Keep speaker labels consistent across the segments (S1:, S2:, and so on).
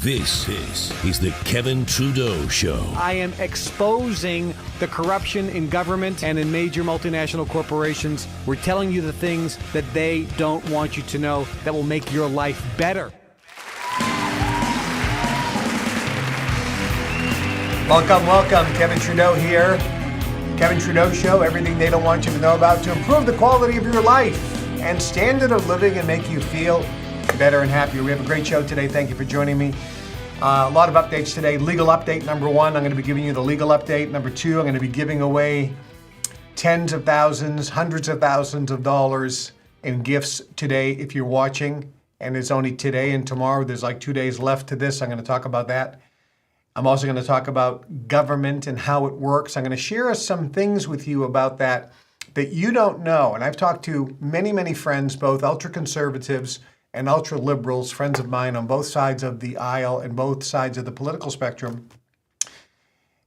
S1: This is the Kevin Trudeau Show.
S2: I am exposing the corruption in government and in major multinational corporations. We're telling you the things that they don't want you to know that will make your life better.
S3: Welcome. Kevin Trudeau here. Kevin Trudeau Show, everything they don't want you to know about to improve the quality of your life and standard of living and make you feel better and happier. We have a great show today. Thank you for joining me. A lot of updates today. Legal update number one, I'm going to be giving you the legal update. Number two, I'm going to be giving away tens of thousands, hundreds of thousands of dollars in gifts today if you're watching. And it's only today and tomorrow. There's like 2 days left to this. I'm going to talk about that. I'm also going to talk about government and how it works. I'm going to share some things with you about that you don't know. And I've talked to many friends, both ultra-conservatives and ultra-liberals, friends of mine on both sides of the aisle and both sides of the political spectrum,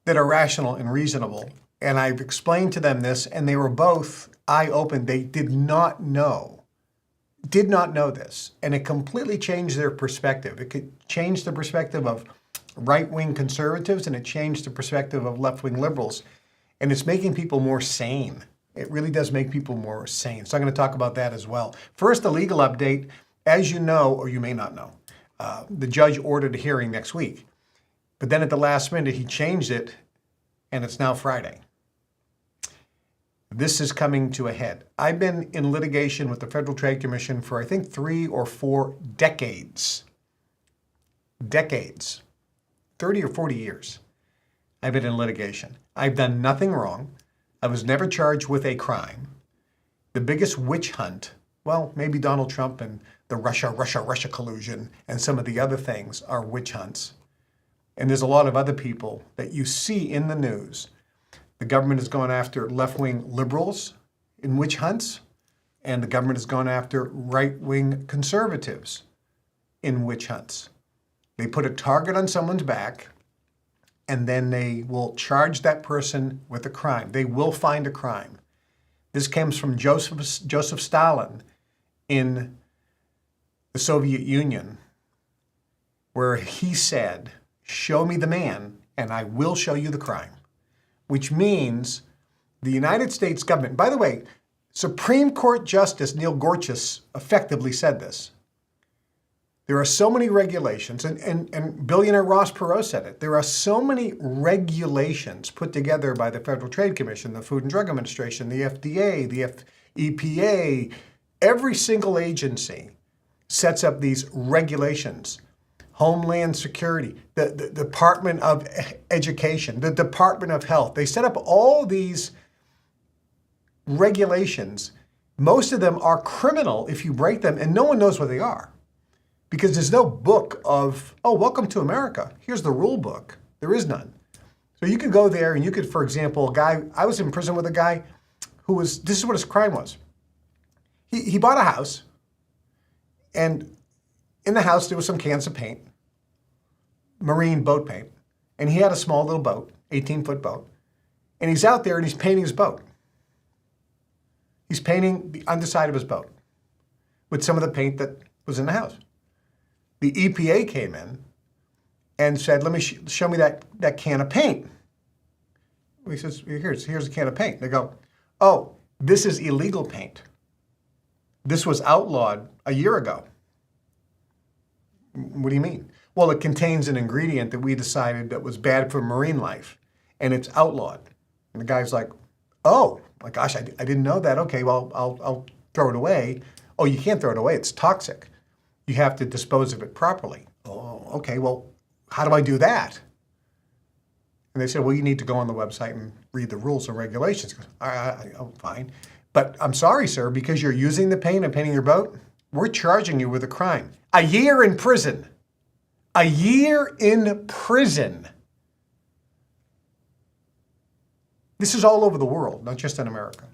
S3: that are rational and reasonable. And I've explained to them this, and they were both eye-opened. They did not know this. And it completely changed their perspective. It could change the perspective of right-wing conservatives, and it changed the perspective of left-wing liberals. And it's making people more sane. It really does make people more sane. So I'm going to talk about that as well. First, the legal update. As you know, or you may not know, the judge ordered a hearing next week. But then at the last minute, he changed it, and it's now Friday. This is coming to a head. I've been in litigation with the Federal Trade Commission for, I think, 3 or 4 decades. 30 or 40 years. I've been in litigation. I've done nothing wrong. I was never charged with a crime. The biggest witch hunt, well, maybe Donald Trump and the Russia collusion and some of the other things are witch hunts. And there's a lot of other people that you see in the news. The government is going after left-wing liberals in witch hunts, and the government is going after right-wing conservatives in witch hunts. They put a target on someone's back, and then they will charge that person with a crime. They will find a crime. This comes from Joseph Stalin in the Soviet Union, where he said, "Show me the man, and I will show you the crime," which means the United States government, by the way, Supreme Court Justice Neil Gorsuch effectively said this. There are so many regulations, and billionaire Ross Perot said it. There are so many regulations put together by the Federal Trade Commission, the Food and Drug Administration, the FDA, the EPA. Every single agency sets up these regulations. Homeland Security, the Department of Education, the Department of Health. They set up all these regulations. Most of them are criminal if you break them, and no one knows what they are. Because there's no book of, oh, welcome to America. Here's the rule book. There is none. So you could go there and you could, for example, I was in prison with a guy who this is what his crime was. He bought a house, and in the house there was some cans of paint, marine boat paint, and he had a small little boat, 18-foot boat, and he's out there and he's painting his boat. He's painting the underside of his boat with some of the paint that was in the house. The EPA came in and said, "Let me show me that can of paint." He says, here's a can of paint. They go, "Oh, this is illegal paint. This was outlawed a year ago." "What do you mean?" "Well, it contains an ingredient that we decided that was bad for marine life, and it's outlawed." And the guy's like, "Oh, my gosh, I didn't know that. Okay, well, I'll throw it away." "Oh, you can't throw it away. It's toxic. You have to dispose of it properly." "Oh, okay, well, how do I do that?" And they said, "Well, you need to go on the website and read the rules and regulations." He goes, "Oh, fine. But I'm sorry, sir, because you're using the paint and painting your boat, we're charging you with a crime. A year in prison. A year in prison." This is all over the world, not just in America.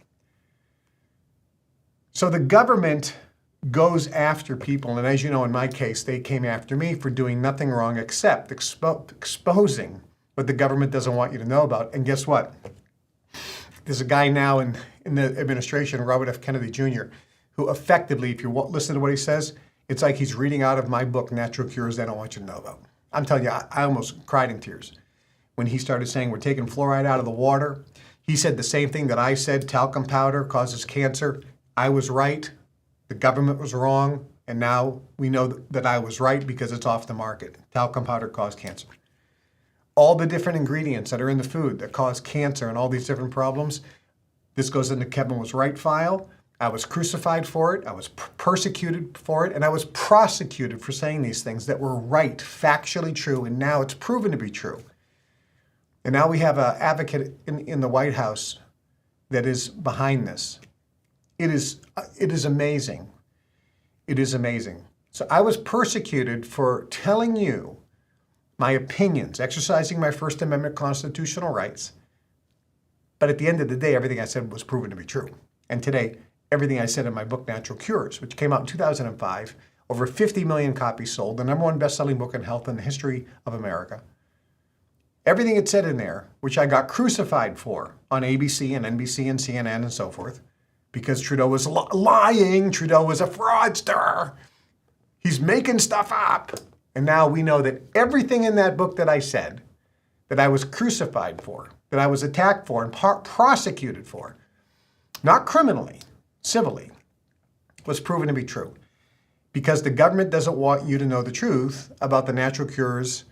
S3: So the government goes after people, and as you know, in my case, they came after me for doing nothing wrong except exposing what the government doesn't want you to know about. And guess what? There's a guy now in the administration, Robert F. Kennedy Jr., who effectively, if you listen to what he says, it's like he's reading out of my book, Natural Cures They Don't Want You to Know About. I'm telling you, I almost cried in tears when he started saying we're taking fluoride out of the water. He said the same thing that I said, talcum powder causes cancer. I was right, the government was wrong, and now we know that I was right because it's off the market. Talcum powder caused cancer. All the different ingredients that are in the food that cause cancer and all these different problems, this goes in the Kevin was right file. I was crucified for it, I was persecuted for it, and I was prosecuted for saying these things that were right, factually true, and now it's proven to be true. And now we have an advocate in the White House that is behind this. It is amazing. It is amazing. So I was persecuted for telling you my opinions, exercising my First Amendment constitutional rights. But at the end of the day, everything I said was proven to be true. And today, everything I said in my book, Natural Cures, which came out in 2005, over 50 million copies sold, the #1 best-selling book in health in the history of America. Everything it said in there, which I got crucified for on ABC and NBC and CNN and so forth, because Trudeau was lying, Trudeau was a fraudster, he's making stuff up. And now we know that everything in that book that I said, that I was crucified for, that I was attacked for and prosecuted for, not criminally, civilly, was proven to be true. Because the government doesn't want you to know the truth about the natural cures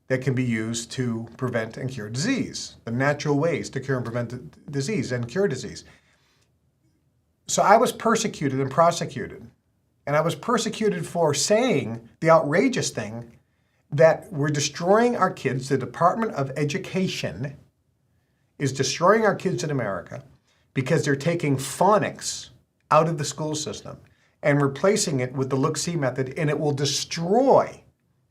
S3: that can be used to prevent and cure disease, the natural ways to cure and prevent disease and cure disease. So I was persecuted and prosecuted. And I was persecuted for saying the outrageous thing that we're destroying our kids. The Department of Education is destroying our kids in America because they're taking phonics out of the school system and replacing it with the look-see method, and it will destroy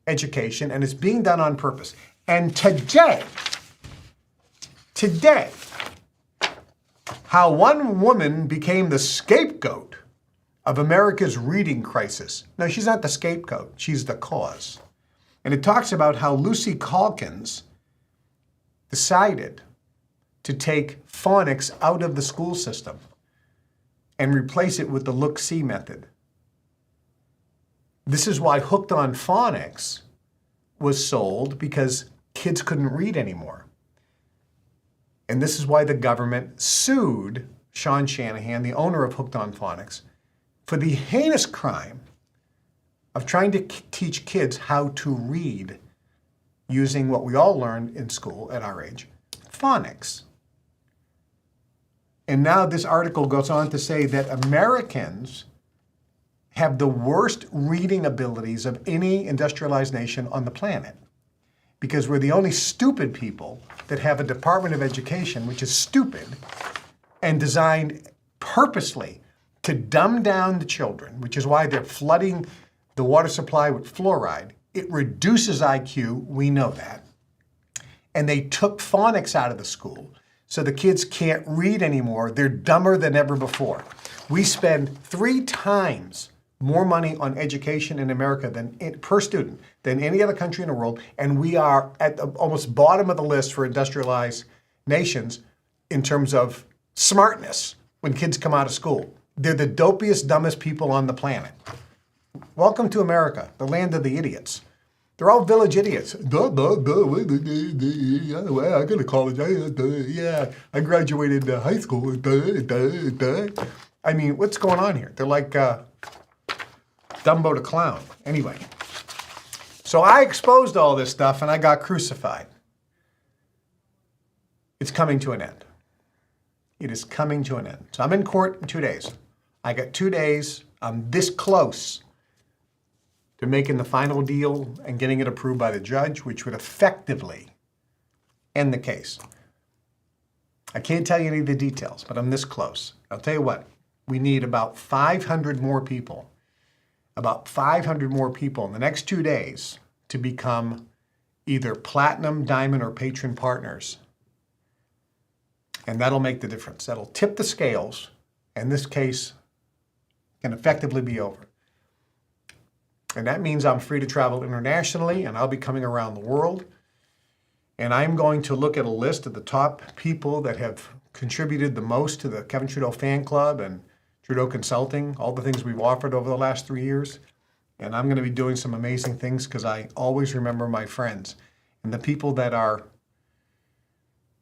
S3: education, and it's being done on purpose. And today, how one woman became the scapegoat of America's reading crisis. No, she's not the scapegoat, she's the cause. And it talks about how Lucy Calkins decided to take phonics out of the school system and replace it with the look-see method. This is why Hooked on Phonics was sold, because kids couldn't read anymore. And this is why the government sued Sean Shanahan, the owner of Hooked on Phonics, for the heinous crime of trying to teach kids how to read using what we all learned in school at our age, phonics. And now this article goes on to say that Americans have the worst reading abilities of any industrialized nation on the planet, because we're the only stupid people that have a Department of Education, which is stupid and designed purposely to dumb down the children, which is why they're flooding the water supply with fluoride. It reduces IQ, we know that. And they took phonics out of the school, so the kids can't read anymore. They're dumber than ever before. We spend 3 times more money on education in America per student than any other country in the world, and we are at the almost bottom of the list for industrialized nations in terms of smartness when kids come out of school. They're the dopiest, dumbest people on the planet. Welcome to America, the land of the idiots. They're all village idiots. I go to college. Yeah, I graduated high school. I mean, what's going on here? They're like Dumbo the clown. Anyway, so I exposed all this stuff and I got crucified. It's coming to an end. It is coming to an end. So I'm in court in 2 days. I got 2 days. I'm this close to making the final deal and getting it approved by the judge, which would effectively end the case. I can't tell you any of the details, but I'm this close. I'll tell you what, we need about 500 more people, in the next 2 days to become either platinum, diamond, or patron partners. And that'll make the difference. That'll tip the scales, and this case can effectively be over. And that means I'm free to travel internationally, and I'll be coming around the world. And I'm going to look at a list of the top people that have contributed the most to the Kevin Trudeau fan club and Trudeau Consulting, all the things we've offered over the last 3 years. And I'm going to be doing some amazing things because I always remember my friends. And the people that are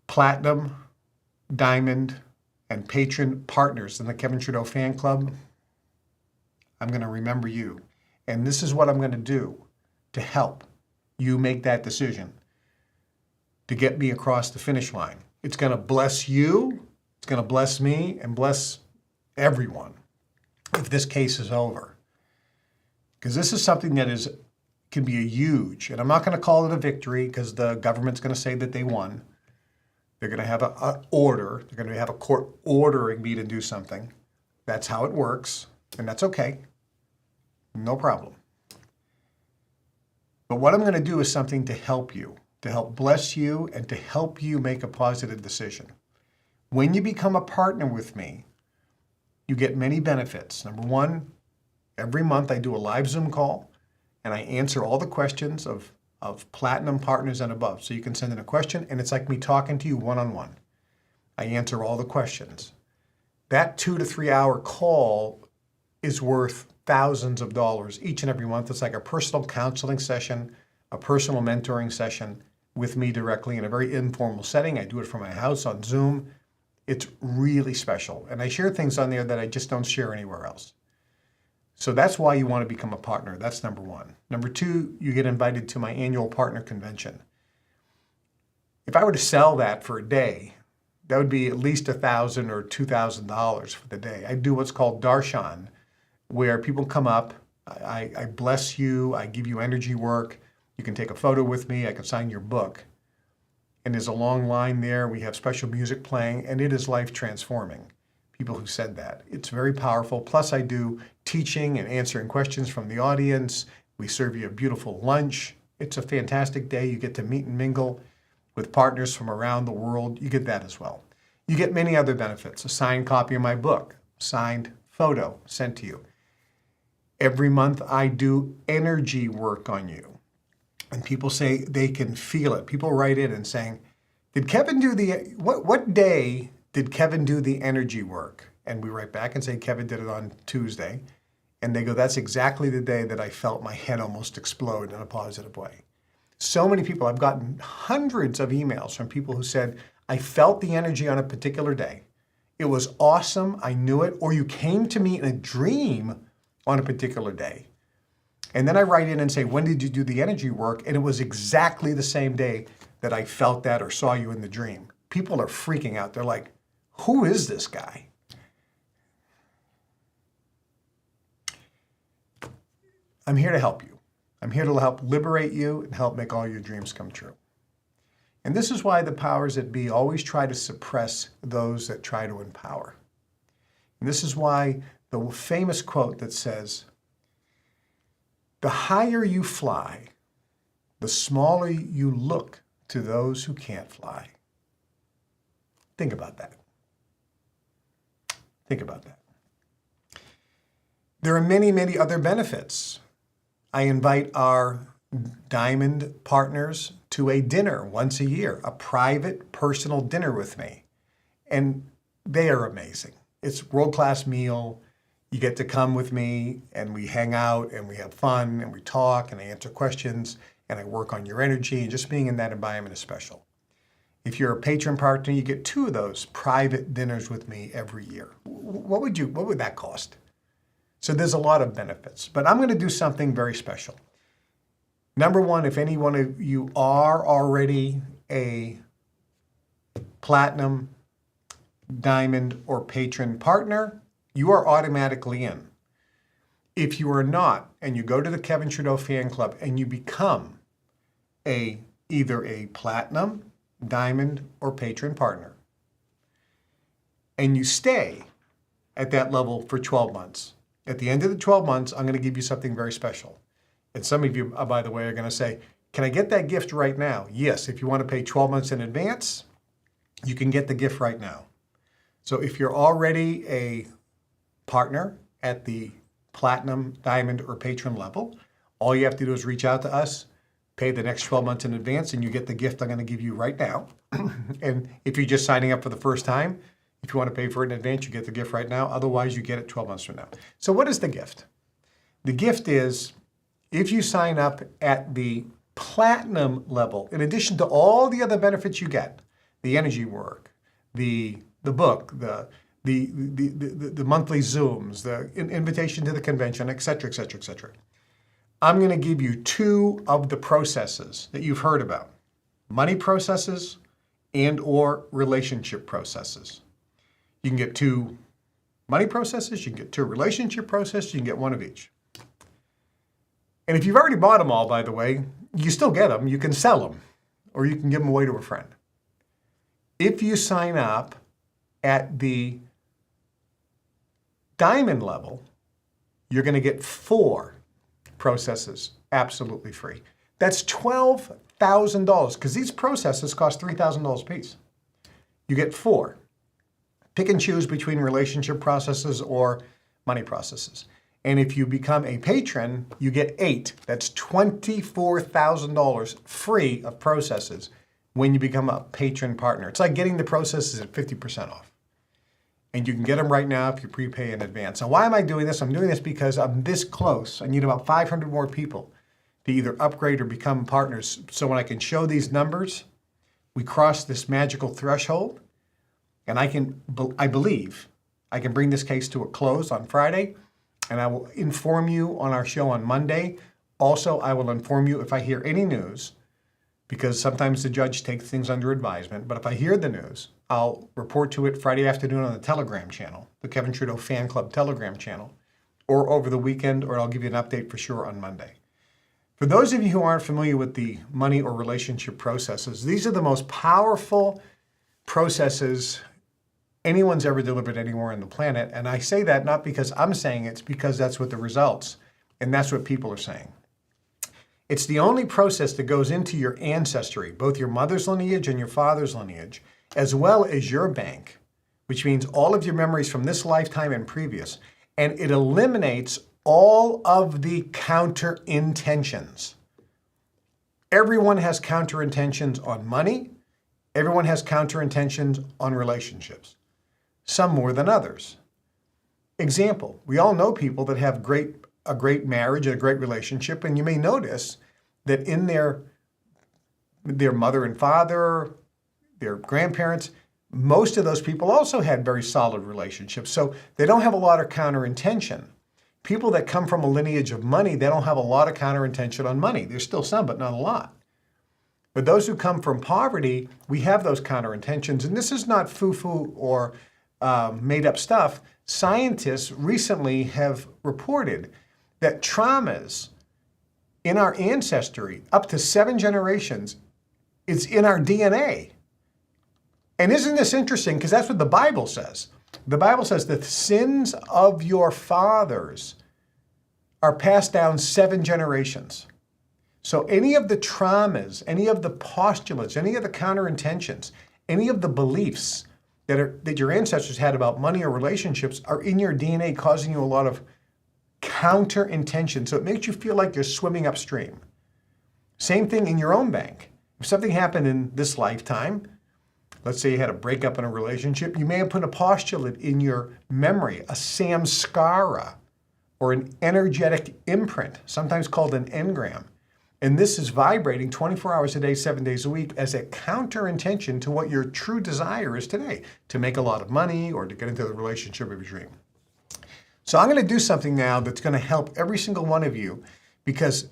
S3: platinum, diamond, and patron partners in the Kevin Trudeau fan club, I'm going to remember you. And this is what I'm going to do to help you make that decision to get me across the finish line. It's going to bless you, it's going to bless me, and bless everyone if this case is over. Because this is something that can be a huge, and I'm not going to call it a victory because the government's going to say that they won. They're going to have an order. They're going to have a court ordering me to do something. That's how it works, and that's okay. No problem. But what I'm going to do is something to help you, to help bless you, and to help you make a positive decision. When you become a partner with me, you get many benefits. Number one, every month I do a live Zoom call, and I answer all the questions of platinum partners and above. So you can send in a question, and it's like me talking to you one-on-one. I answer all the questions. That 2 to 3 hour call is worth thousands of dollars each and every month. It's like a personal counseling session, a personal mentoring session with me directly in a very informal setting. I do it from my house on Zoom. It's really special. And I share things on there that I just don't share anywhere else. So that's why you want to become a partner. That's number one. Number two, you get invited to my annual partner convention. If I were to sell that for a day, that would be at least $1,000 or $2,000 for the day. I do what's called darshan, where people come up, I bless you, I give you energy work, you can take a photo with me, I can sign your book. And there's a long line there, we have special music playing, and it is life transforming. People who said that. It's very powerful. Plus I do teaching and answering questions from the audience. We serve you a beautiful lunch. It's a fantastic day. You get to meet and mingle with partners from around the world. You get that as well. You get many other benefits. A signed copy of my book, signed photo sent to you. Every month I do energy work on you. And people say they can feel it. People write in and saying, did Kevin do what day did Kevin do the energy work? And we write back and say, Kevin did it on Tuesday. And they go, that's exactly the day that I felt my head almost explode in a positive way. So many people, I've gotten hundreds of emails from people who said, I felt the energy on a particular day. It was awesome, I knew it, or you came to me in a dream on a particular day. And then I write in and say, when did you do the energy work? And it was exactly the same day that I felt that or saw you in the dream. People are freaking out. They're like, who is this guy? I'm here to help you. I'm here to help liberate you and help make all your dreams come true. And this is why the powers that be always try to suppress those that try to empower. And this is why the famous quote that says, the higher you fly, the smaller you look to those who can't fly. Think about that. Think about that. There are many, many other benefits. I invite our diamond partners to a dinner once a year, a private, personal dinner with me. And they are amazing. It's a world-class meal. You get to come with me and we hang out and we have fun and we talk and I answer questions and I work on your energy, and just being in that environment is special. If you're a patron partner, you get 2 of those private dinners with me every year. What would that cost? So there's a lot of benefits, but I'm going to do something very special. Number one, if any one of you are already a platinum, diamond, or patron partner, you are automatically in. If you are not, and you go to the Kevin Trudeau fan club and you become either a platinum, diamond, or patron partner, and you stay at that level for 12 months, at the end of the 12 months, I'm going to give you something very special. And some of you, by the way, are going to say, can I get that gift right now? Yes, if you want to pay 12 months in advance, you can get the gift right now. So if you're already a partner at the platinum, diamond, or patron level, all you have to do is reach out to us, pay the next 12 months in advance, and you get the gift I'm going to give you right now. And if you're just signing up for the first time, if you want to pay for it in advance, you get the gift right now. Otherwise, you get it 12 months from now. So what is the gift? The gift is if you sign up at the platinum level, in addition to all the other benefits you get, the energy work, the book, the monthly Zooms, the invitation to the convention, et cetera, et cetera, et cetera, I'm going to give you 2 of the processes that you've heard about: money processes and or relationship processes. You can get 2 money processes, you can get 2 relationship processes, you can get 1 of each. And if you've already bought them all, by the way, you still get them. You can sell them, or you can give them away to a friend. If you sign up at the diamond level, you're going to get 4 processes absolutely free. That's $12,000, because these processes cost $3,000 a piece. You get 4. Pick and choose between relationship processes or money processes. And if you become a patron, you get 8. That's $24,000 free of processes when you become a patron partner. It's like getting the processes at 50% off. And you can get them right now if you prepay in advance. Now, why am I doing this? I'm doing this because I'm this close. I need about 500 more people to either upgrade or become partners. So when I can show these numbers, we cross this magical threshold, and I believe I can bring this case to a close on Friday. And I will inform you on our show on Monday. Also, I will inform you if I hear any news, because sometimes the judge takes things under advisement. But if I hear the news, I'll report to it Friday afternoon on the Telegram channel, the Kevin Trudeau Fan Club Telegram channel, or over the weekend, or I'll give you an update for sure on Monday. For those of you who aren't familiar with the money or relationship processes, these are the most powerful processes anyone's ever delivered anywhere on the planet. And I say that not because I'm saying it, it's because that's what the results, and that's what people are saying. It's the only process that goes into your ancestry, both your mother's lineage and your father's lineage, as well as your bank, which means all of your memories from this lifetime and previous. And it eliminates all of the counter intentions. Everyone has counter intentions on money. Everyone has counter intentions on relationships. Some more than others. Example, we all know people that have a great marriage and a great relationship, and you may notice that in their mother and father, their grandparents, most of those people also had very solid relationships. So they don't have a lot of counter intention. People that come from a lineage of money, they don't have a lot of counter intention on money. There's still some, but not a lot. But those who come from poverty, we have those counter intentions. And this is not foo-foo or made up stuff. Scientists recently have reported that traumas in our ancestry, up to 7 generations, is in our DNA. And isn't this interesting? Because that's what the Bible says. The Bible says the sins of your fathers are passed down 7 generations. So any of the traumas, any of the postulates, any of the counter intentions, any of the beliefs that your ancestors had about money or relationships are in your DNA, causing you a lot of counter intention. So it makes you feel like you're swimming upstream. Same thing in your own bank. If something happened in this lifetime, let's say you had a breakup in a relationship, you may have put a postulate in your memory, a samskara, or an energetic imprint, sometimes called an engram. And this is vibrating 24 hours a day, 7 days a week as a counter intention to what your true desire is today, to make a lot of money or to get into the relationship of your dream. So I'm going to do something now that's going to help every single one of you, because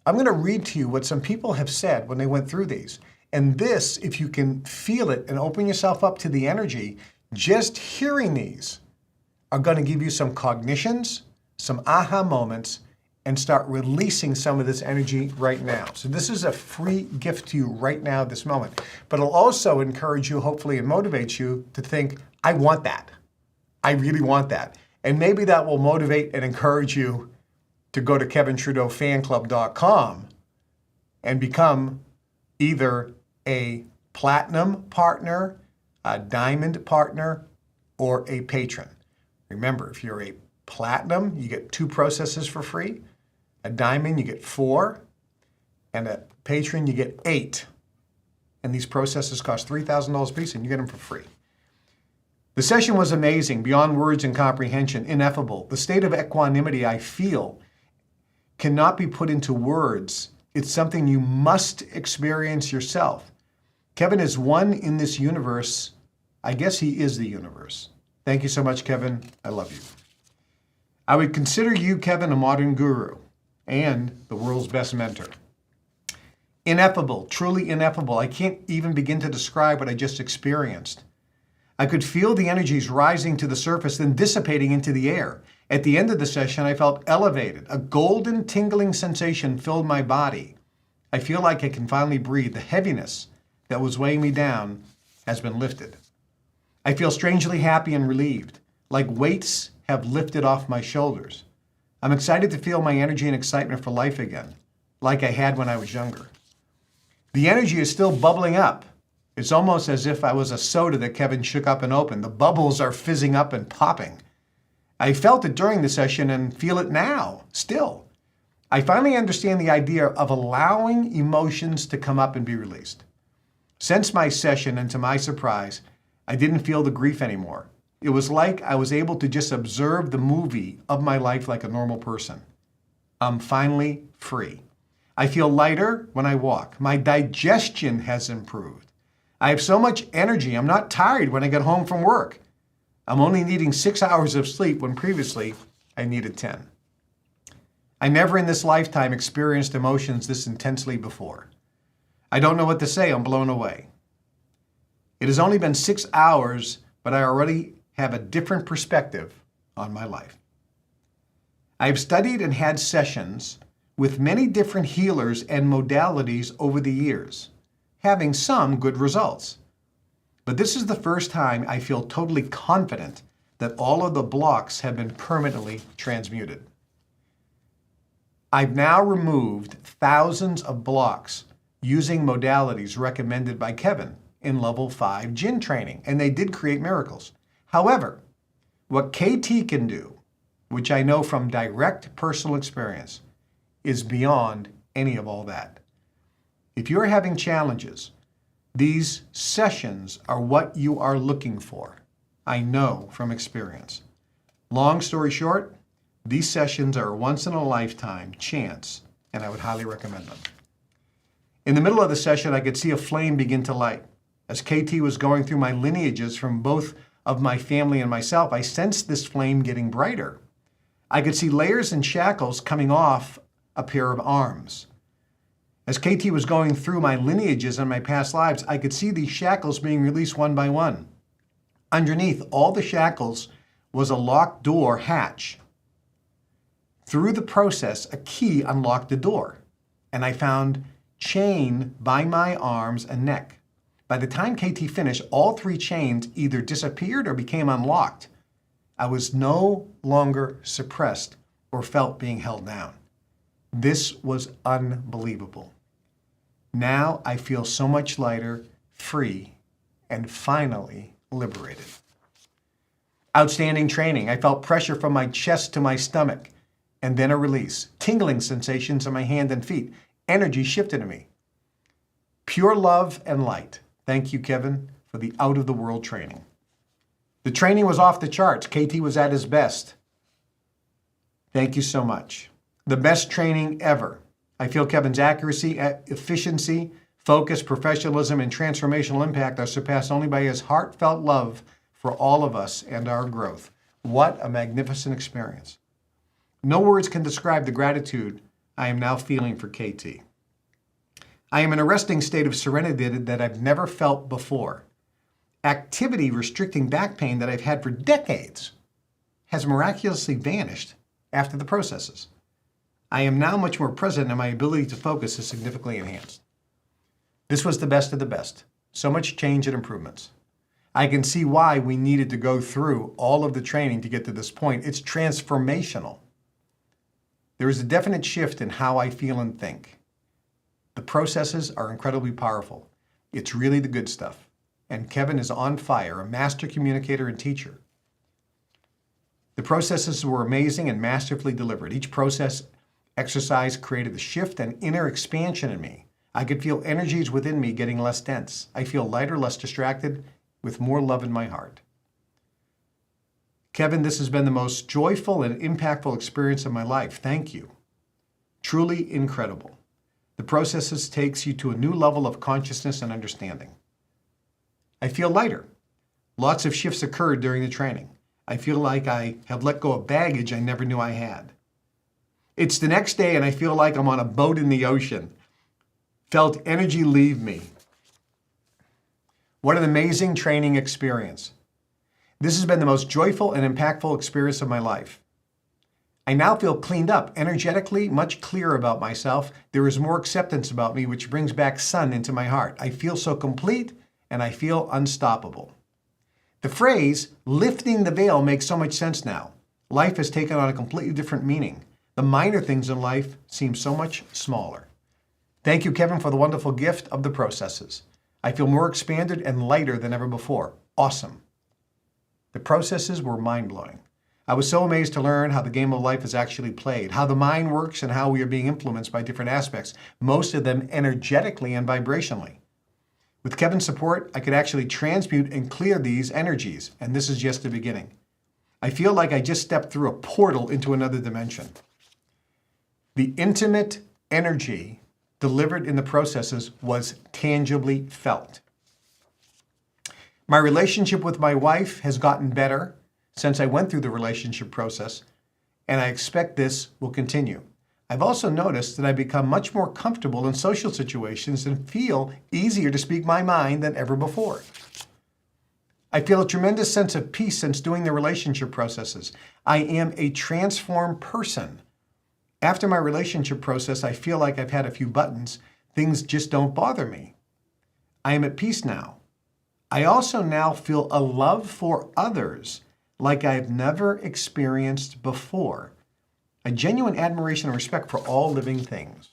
S3: I'm going to read to you what some people have said when they went through these. And this, if you can feel it and open yourself up to the energy, just hearing these are going to give you some cognitions, some aha moments, and start releasing some of this energy right now. So this is a free gift to you right now, this moment. But it'll also encourage you, hopefully, and motivate you to think, I want that. I really want that. And maybe that will motivate and encourage you to go to KevinTrudeauFanClub.com and become either a platinum partner, a diamond partner, or a patron. Remember, if you're a platinum, you get 2 processes for free. A diamond, you get 4. And a patron, you get 8. And these processes cost $3,000 a piece, and you get them for free. The session was amazing, beyond words and comprehension, ineffable. The state of equanimity I feel cannot be put into words. It's something you must experience yourself. Kevin is one in this universe. I guess he is the universe. Thank you so much, Kevin. I love you. I would consider you, Kevin, a modern guru and the world's best mentor. Ineffable, truly ineffable. I can't even begin to describe what I just experienced. I could feel the energies rising to the surface, then dissipating into the air. At the end of the session, I felt elevated. A golden, tingling sensation filled my body. I feel like I can finally breathe. The heaviness that was weighing me down has been lifted. I feel strangely happy and relieved, like weights have lifted off my shoulders. I'm excited to feel my energy and excitement for life again, like I had when I was younger. The energy is still bubbling up. It's almost as if I was a soda that Kevin shook up and opened. The bubbles are fizzing up and popping. I felt it during the session and feel it now, still. I finally understand the idea of allowing emotions to come up and be released. Since my session, and to my surprise, I didn't feel the grief anymore. It was like I was able to just observe the movie of my life like a normal person. I'm finally free. I feel lighter when I walk. My digestion has improved. I have so much energy. I'm not tired when I get home from work. I'm only needing 6 hours of sleep when previously I needed 10. I never in this lifetime experienced emotions this intensely before. I don't know what to say. I'm blown away. It has only been 6 hours, but I already have a different perspective on my life. I have studied and had sessions with many different healers and modalities over the years, having some good results. But this is the first time I feel totally confident that all of the blocks have been permanently transmuted. I've now removed thousands of blocks using modalities recommended by Kevin in level 5 Jinn training, and they did create miracles. However, what KT can do, which I know from direct personal experience, is beyond any of all that. If you're having challenges, these sessions are what you are looking for. I know from experience. Long story short, these sessions are a once-in-a-lifetime chance, and I would highly recommend them. In the middle of the session, I could see a flame begin to light. As KT was going through my lineages from both of my family and myself, I sensed this flame getting brighter. I could see layers and shackles coming off a pair of arms. As KT was going through my lineages and my past lives, I could see these shackles being released one by one. Underneath all the shackles was a locked door hatch. Through the process, a key unlocked the door, and I found chain by my arms and neck. By the time KT finished, all 3 chains either disappeared or became unlocked. I was no longer suppressed or felt being held down. This was unbelievable. Now I feel so much lighter, free, and finally liberated. Outstanding training. I felt pressure from my chest to my stomach, and then a release. Tingling sensations in my hand and feet. Energy shifted to me. Pure love and light. Thank you, Kevin, for the out-of-the-world training. The training was off the charts. KT was at his best. Thank you so much. The best training ever. I feel Kevin's accuracy, efficiency, focus, professionalism, and transformational impact are surpassed only by his heartfelt love for all of us and our growth. What a magnificent experience. No words can describe the gratitude I am now feeling for KT. I am in a resting state of serenity that I've never felt before. Activity restricting back pain that I've had for decades has miraculously vanished after the processes. I am now much more present and my ability to focus is significantly enhanced. This was the best of the best. So much change and improvements. I can see why we needed to go through all of the training to get to this point. It's transformational. There is a definite shift in how I feel and think. The processes are incredibly powerful. It's really the good stuff. And Kevin is on fire, a master communicator and teacher. The processes were amazing and masterfully delivered. Each process exercise created a shift and inner expansion in me. I could feel energies within me getting less dense. I feel lighter, less distracted, with more love in my heart. Kevin, this has been the most joyful and impactful experience of my life. Thank you. Truly incredible. The processes takes you to a new level of consciousness and understanding. I feel lighter. Lots of shifts occurred during the training. I feel like I have let go of baggage I never knew I had. It's the next day and I feel like I'm on a boat in the ocean. Felt energy leave me. What an amazing training experience. This has been the most joyful and impactful experience of my life. I now feel cleaned up, energetically, much clearer about myself. There is more acceptance about me, which brings back sun into my heart. I feel so complete and I feel unstoppable. The phrase, lifting the veil, makes so much sense now. Life has taken on a completely different meaning. The minor things in life seem so much smaller. Thank you, Kevin, for the wonderful gift of the processes. I feel more expanded and lighter than ever before. Awesome. The processes were mind-blowing. I was so amazed to learn how the game of life is actually played, how the mind works and how we are being influenced by different aspects, most of them energetically and vibrationally. With Kevin's support, I could actually transmute and clear these energies, and this is just the beginning. I feel like I just stepped through a portal into another dimension. The intimate energy delivered in the processes was tangibly felt. My relationship with my wife has gotten better since I went through the relationship process, and I expect this will continue. I've also noticed that I've become much more comfortable in social situations and feel easier to speak my mind than ever before. I feel a tremendous sense of peace since doing the relationship processes. I am a transformed person. After my relationship process, I feel like I've had a few buttons. Things just don't bother me. I am at peace now. I also now feel a love for others like I've never experienced before. A genuine admiration and respect for all living things.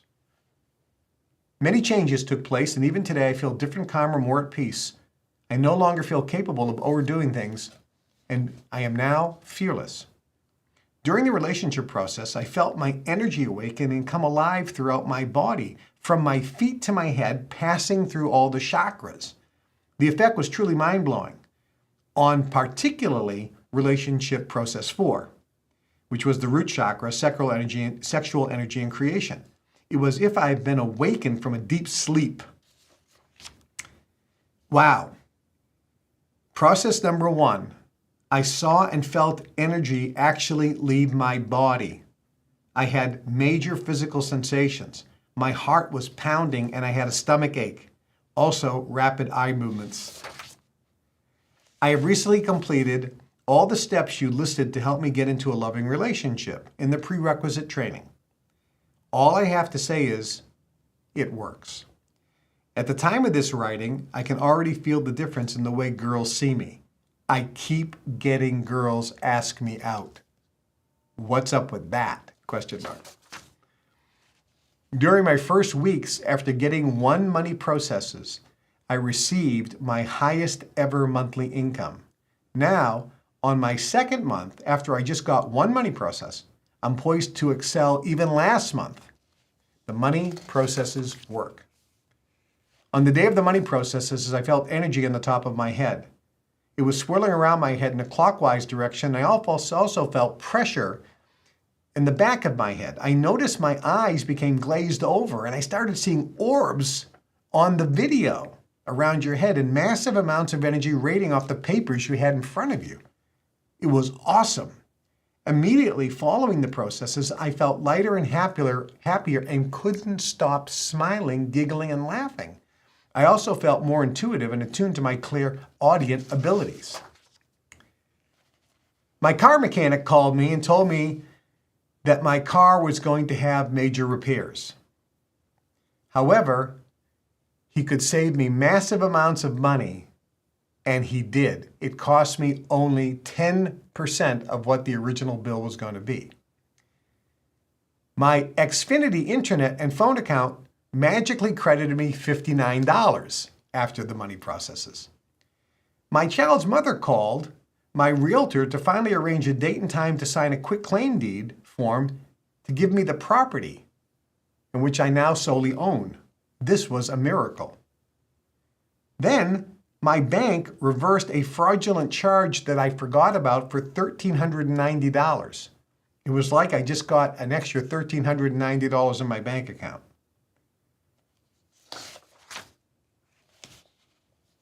S3: Many changes took place, and even today I feel different, calmer, more at peace. I no longer feel capable of overdoing things, and I am now fearless. During the relationship process, I felt my energy awaken and come alive throughout my body, from my feet to my head, passing through all the chakras. The effect was truly mind-blowing, on particularly relationship process 4. Which was the root chakra, sexual energy and creation. It was as if I had been awakened from a deep sleep. Wow. Process number 1, I saw and felt energy actually leave my body. I had major physical sensations. My heart was pounding and I had a stomach ache. Also, rapid eye movements. I have recently completed all the steps you listed to help me get into a loving relationship in the prerequisite training. All I have to say is, it works. At the time of this writing, I can already feel the difference in the way girls see me. I keep getting girls ask me out. What's up with that? ? During my first weeks after getting 1 money processes, I received my highest ever monthly income. Now, on my second month, after I just got 1 money process, I'm poised to excel even last month. The money processes work. On the day of the money processes, I felt energy on the top of my head. It was swirling around my head in a clockwise direction. I also felt pressure in the back of my head. I noticed my eyes became glazed over and I started seeing orbs on the video around your head and massive amounts of energy radiating off the papers you had in front of you. It was awesome. Immediately following the processes, I felt lighter and happier and couldn't stop smiling, giggling, and laughing. I also felt more intuitive and attuned to my clairaudient abilities. My car mechanic called me and told me that my car was going to have major repairs. However, he could save me massive amounts of money, and he did. It cost me only 10% of what the original bill was going to be. My Xfinity internet and phone account magically credited me $59 after the money processes. My child's mother called my realtor to finally arrange a date and time to sign a quitclaim deed form to give me the property in which I now solely own. This was a miracle. Then my bank reversed a fraudulent charge that I forgot about for $1,390. It was like I just got an extra $1,390 in my bank account.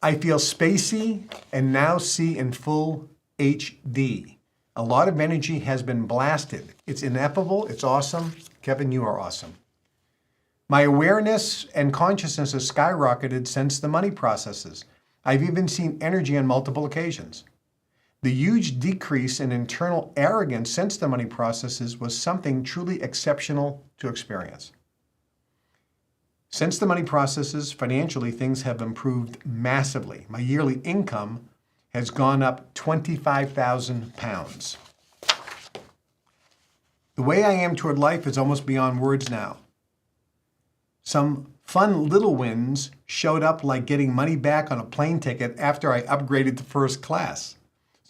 S3: I feel spacey and now see in full HD. A lot of energy has been blasted. It's ineffable. It's awesome. Kevin, you are awesome. My awareness and consciousness has skyrocketed since the money processes. I've even seen energy on multiple occasions. The huge decrease in internal arrogance since the money processes was something truly exceptional to experience. Since the money processes, financially, things have improved massively. My yearly income has gone up 25,000 pounds. The way I am toward life is almost beyond words now. Some fun little wins showed up, like getting money back on a plane ticket after I upgraded to first class.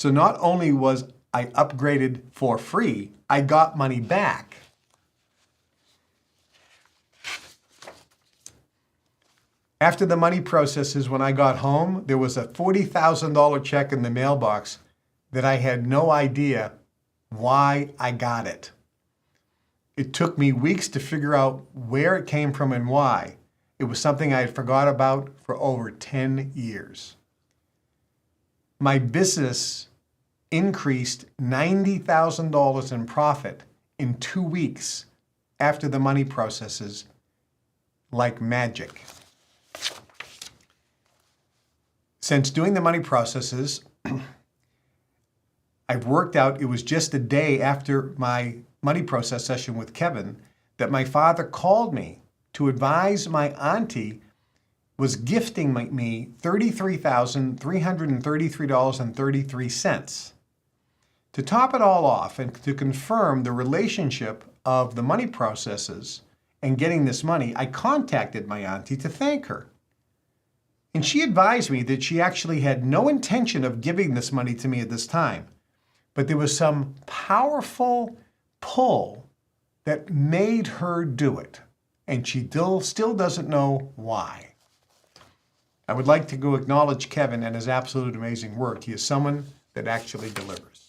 S3: So not only was I upgraded for free, I got money back. After the money processes, when I got home, there was a $40,000 check in the mailbox that I had no idea why I got it. It took me weeks to figure out where it came from and why. It was something I had forgot about for over 10 years. My business increased $90,000 in profit in 2 weeks after the money processes, like magic. Since doing the money processes, I've worked out it was just a day after my money process session with Kevin that my father called me to advise my auntie was gifting me $33,333.33. To top it all off and to confirm the relationship of the money processes and getting this money, I contacted my auntie to thank her. And she advised me that she actually had no intention of giving this money to me at this time, but there was some powerful pull that made her do it, and she still doesn't know why. I would like to go acknowledge Kevin and his absolute amazing work. He is someone that actually delivers.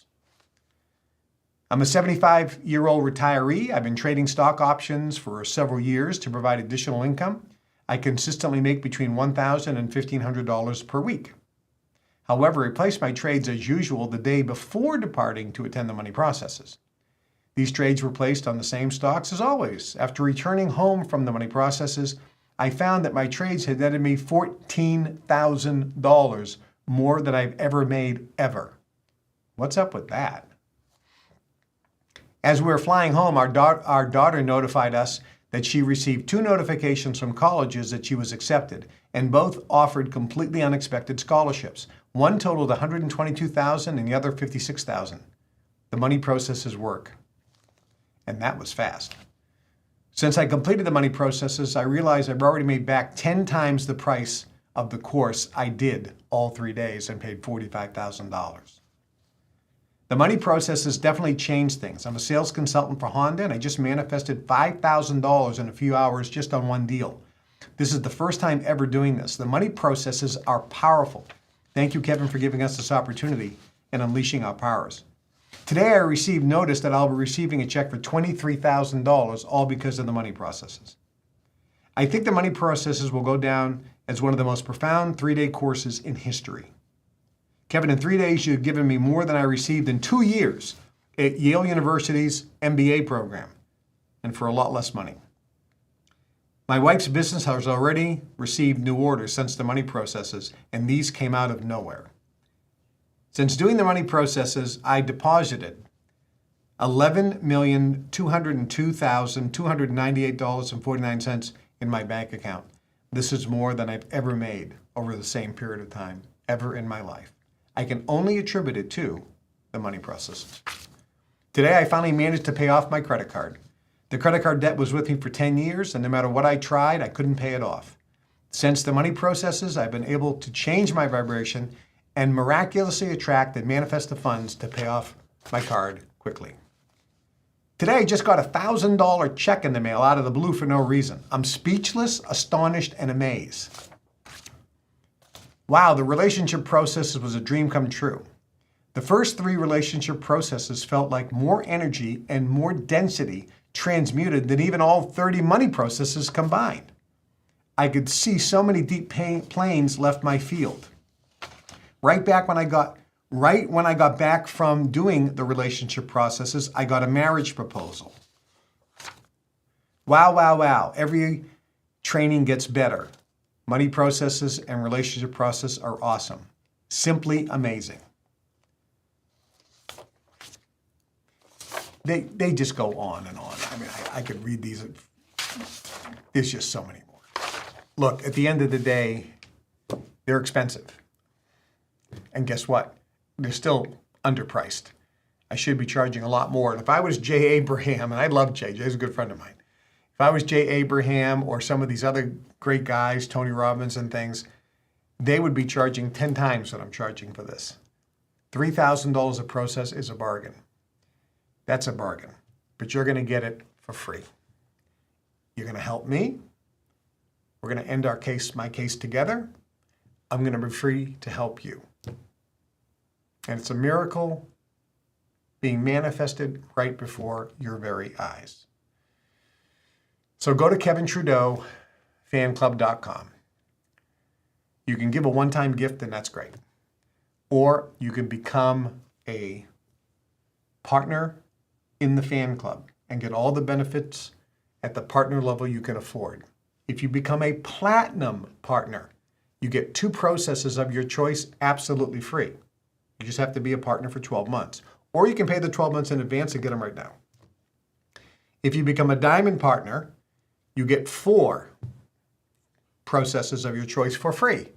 S3: I'm a 75-year-old retiree. I've been trading stock options for several years to provide additional income. I consistently make between $1,000 and $1,500 per week. However, I place my trades as usual the day before departing to attend the money processes. These trades were placed on the same stocks as always. After returning home from the money processes, I found that my trades had netted me $14,000 more than I've ever made ever. What's up with that? As we were flying home, our daughter notified us that she received 2 notifications from colleges that she was accepted, and both offered completely unexpected scholarships. One totaled $122,000 and the other $56,000. The money processes work. And that was fast. Since I completed the money processes, I realized I've already made back 10 times the price of the course I did all 3 days and paid $45,000. The money processes definitely changed things. I'm a sales consultant for Honda, and I just manifested $5,000 in a few hours just on one deal. This is the first time ever doing this. The money processes are powerful. Thank you, Kevin, for giving us this opportunity and unleashing our powers. Today, I received notice that I'll be receiving a check for $23,000, all because of the money processes. I think the money processes will go down as one of the most profound 3-day courses in history. Kevin, in 3 days, you've given me more than I received in 2 years at Yale University's MBA program, and for a lot less money. My wife's business has already received new orders since the money processes, and these came out of nowhere. Since doing the money processes, I deposited $11,202,298.49 in my bank account. This is more than I've ever made over the same period of time, ever in my life. I can only attribute it to the money processes. Today, I finally managed to pay off my credit card. The credit card debt was with me for 10 years, and no matter what I tried, I couldn't pay it off. Since the money processes, I've been able to change my vibration and miraculously attract and manifest the funds to pay off my card quickly. Today, I just got a $1,000 check in the mail out of the blue for no reason. I'm speechless, astonished, and amazed. Wow, the relationship process was a dream come true. The first 3 relationship processes felt like more energy and more density transmuted than even all 30 money processes combined. I could see so many deep planes left my field. Right when I got back from doing the relationship processes, I got a marriage proposal. Wow, wow, wow. Every training gets better. Money processes and relationship process are awesome. Simply amazing. They just go on and on. I mean, I could read these. There's just so many more. Look, at the end of the day, they're expensive. And guess what? They're still underpriced. I should be charging a lot more. And if I was Jay Abraham, and I love Jay, Jay's a good friend of mine. If I was Jay Abraham or some of these other great guys, Tony Robbins and things, they would be charging 10 times what I'm charging for this. $3,000 a process is a bargain. That's a bargain. But you're going to get it for free. You're going to help me. We're going to end my case together. I'm going to be free to help you. And it's a miracle being manifested right before your very eyes. So go to KevinTrudeauFanClub.com. You can give a one-time gift, and that's great. Or you can become a partner in the fan club and get all the benefits at the partner level you can afford. If you become a platinum partner, you get 2 processes of your choice absolutely free. You just have to be a partner for 12 months. Or you can pay the 12 months in advance and get them right now. If you become a diamond partner, you get 4 processes of your choice for free.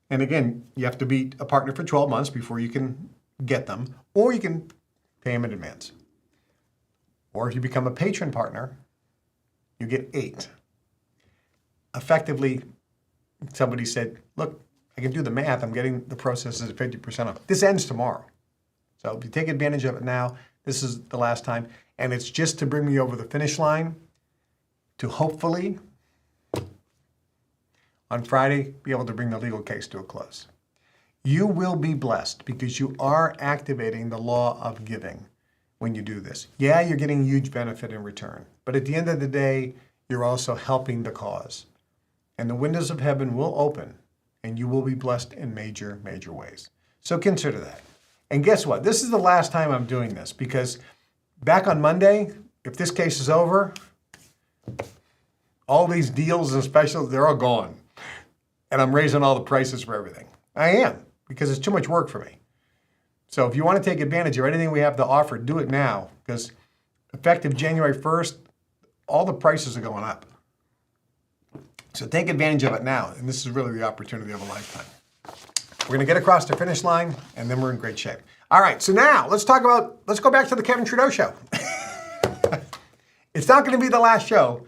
S3: And again, you have to be a partner for 12 months before you can get them, or you can pay them in advance. Or if you become a patron partner, you get 8. Effectively, somebody said, look, I can do the math. I'm getting the processes at 50% off. This ends tomorrow. So if you take advantage of it now, this is the last time. And it's just to bring me over the finish line to hopefully, on Friday, be able to bring the legal case to a close. You will be blessed because you are activating the law of giving when you do this. Yeah, you're getting a huge benefit in return. But at the end of the day, you're also helping the cause. And the windows of heaven will open, and you will be blessed in major, major ways. So consider that. And guess what? This is the last time I'm doing this, because back on Monday, if this case is over, all these deals and specials, they're all gone. And I'm raising all the prices for everything. I am, because it's too much work for me. So if you want to take advantage of anything we have to offer, do it now, because effective January 1st, all the prices are going up. So take advantage of it now, and this is really the opportunity of a lifetime. We're going to get across the finish line, and then we're in great shape. All right, so now let's go back to the Kevin Trudeau Show. It's not going to be the last show.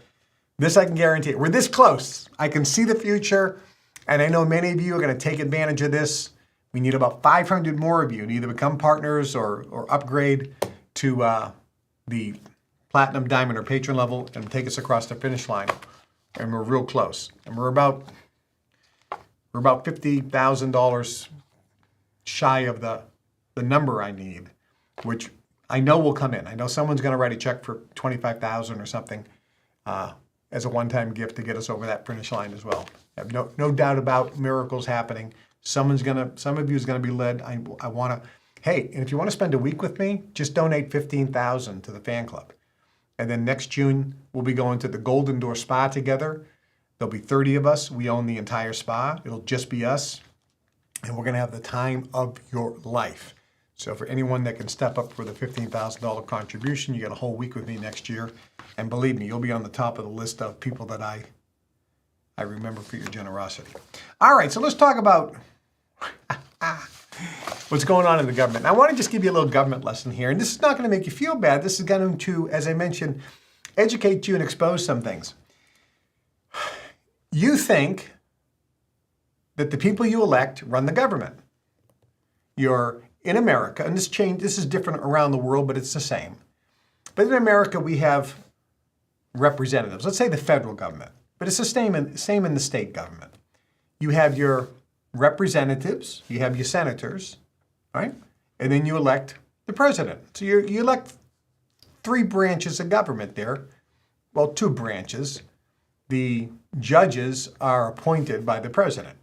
S3: This I can guarantee. We're this close. I can see the future, and I know many of you are going to take advantage of this. We need about 500 more of you to either become partners or upgrade to the platinum, diamond, or patron level and take us across the finish line. And we're real close. And we're about $50,000 shy of the number I need, which I know will come in. I know someone's going to write a check for $25,000 or something as a one-time gift to get us over that finish line as well. I have no doubt about miracles happening. Some of you is going to be led. I want to. Hey, and if you want to spend a week with me, just donate $15,000 to the fan club. And then next June, we'll be going to the Golden Door Spa together. There'll be 30 of us. We own the entire spa. It'll just be us. And we're going to have the time of your life. So for anyone that can step up for the $15,000 contribution, you get a whole week with me next year. And believe me, you'll be on the top of the list of people that I remember for your generosity. All right, so let's talk about what's going on in the government. Now, I want to just give you a little government lesson here. And this is not going to make you feel bad. This is going to, as I mentioned, educate you and expose some things. You think that the people you elect run the government. You're in America, and this is different around the world, but it's the same. But in America, we have representatives. Let's say the federal government, but it's the same in the state government. You have your representatives, you have your senators, right? and then you elect the president. So you elect 3 branches of government there. Well, 2 branches. The judges are appointed by the president.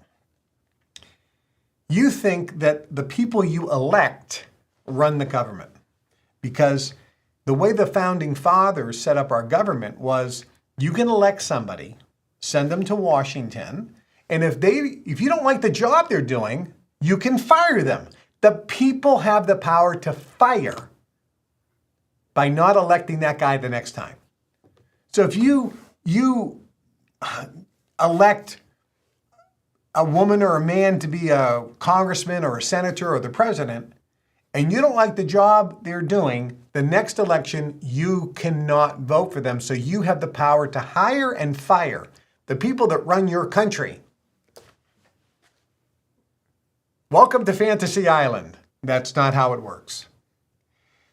S3: You think that the people you elect run the government, because the way the founding fathers set up our government was you can elect somebody, send them to Washington, and if you don't like the job they're doing, you can fire them. The people have the power to fire by not electing that guy the next time. So if you elect a woman or a man to be a congressman or a senator or the president, and you don't like the job they're doing, the next election, you cannot vote for them. So you have the power to hire and fire the people that run your country. Welcome to Fantasy Island. That's not how it works.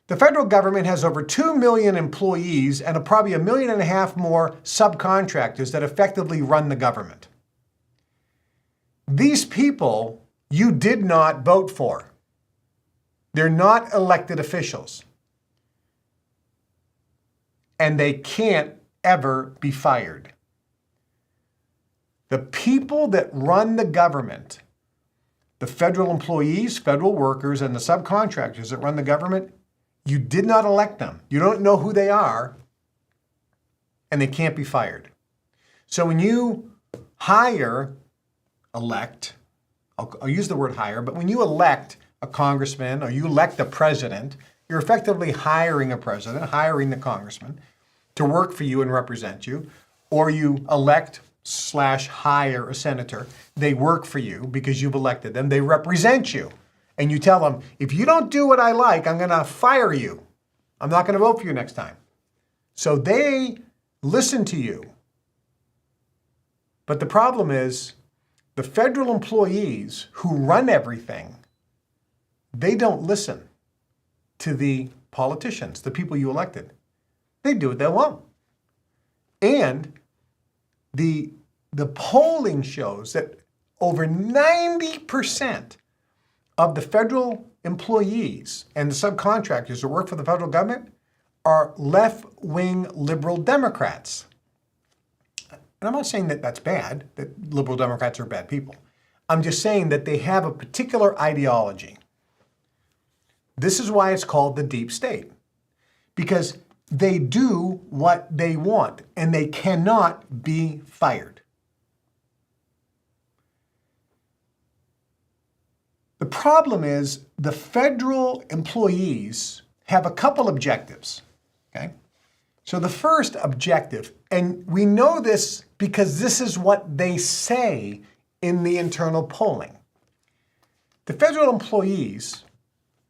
S3: The federal government has over 2 million employees and probably 1.5 million more subcontractors that effectively run the government. These people you did not vote for. They're not elected officials. And they can't ever be fired. The people that run the government, the federal employees, federal workers, and the subcontractors that run the government, you did not elect them. You don't know who they are, and they can't be fired. So when you elect, I'll use the word hire, but when you elect a congressman or you elect the president, you're effectively hiring a president, hiring the congressman to work for you and represent you, or you elect/hire a senator. They work for you because you've elected them. They represent you. And you tell them, if you don't do what I like, I'm going to fire you. I'm not going to vote for you next time. So they listen to you. But the problem is, the federal employees who run everything, they don't listen to the politicians, the people you elected. They do what they want. And the polling shows that over 90% of the federal employees and the subcontractors who work for the federal government are left-wing liberal Democrats. And I'm not saying that that's bad, that liberal Democrats are bad people. I'm just saying that they have a particular ideology. This is why it's called the deep state. Because they do what they want, and they cannot be fired. The problem is the federal employees have a couple objectives, okay? So the first objective, and we know this because this is what they say in the internal polling. The federal employees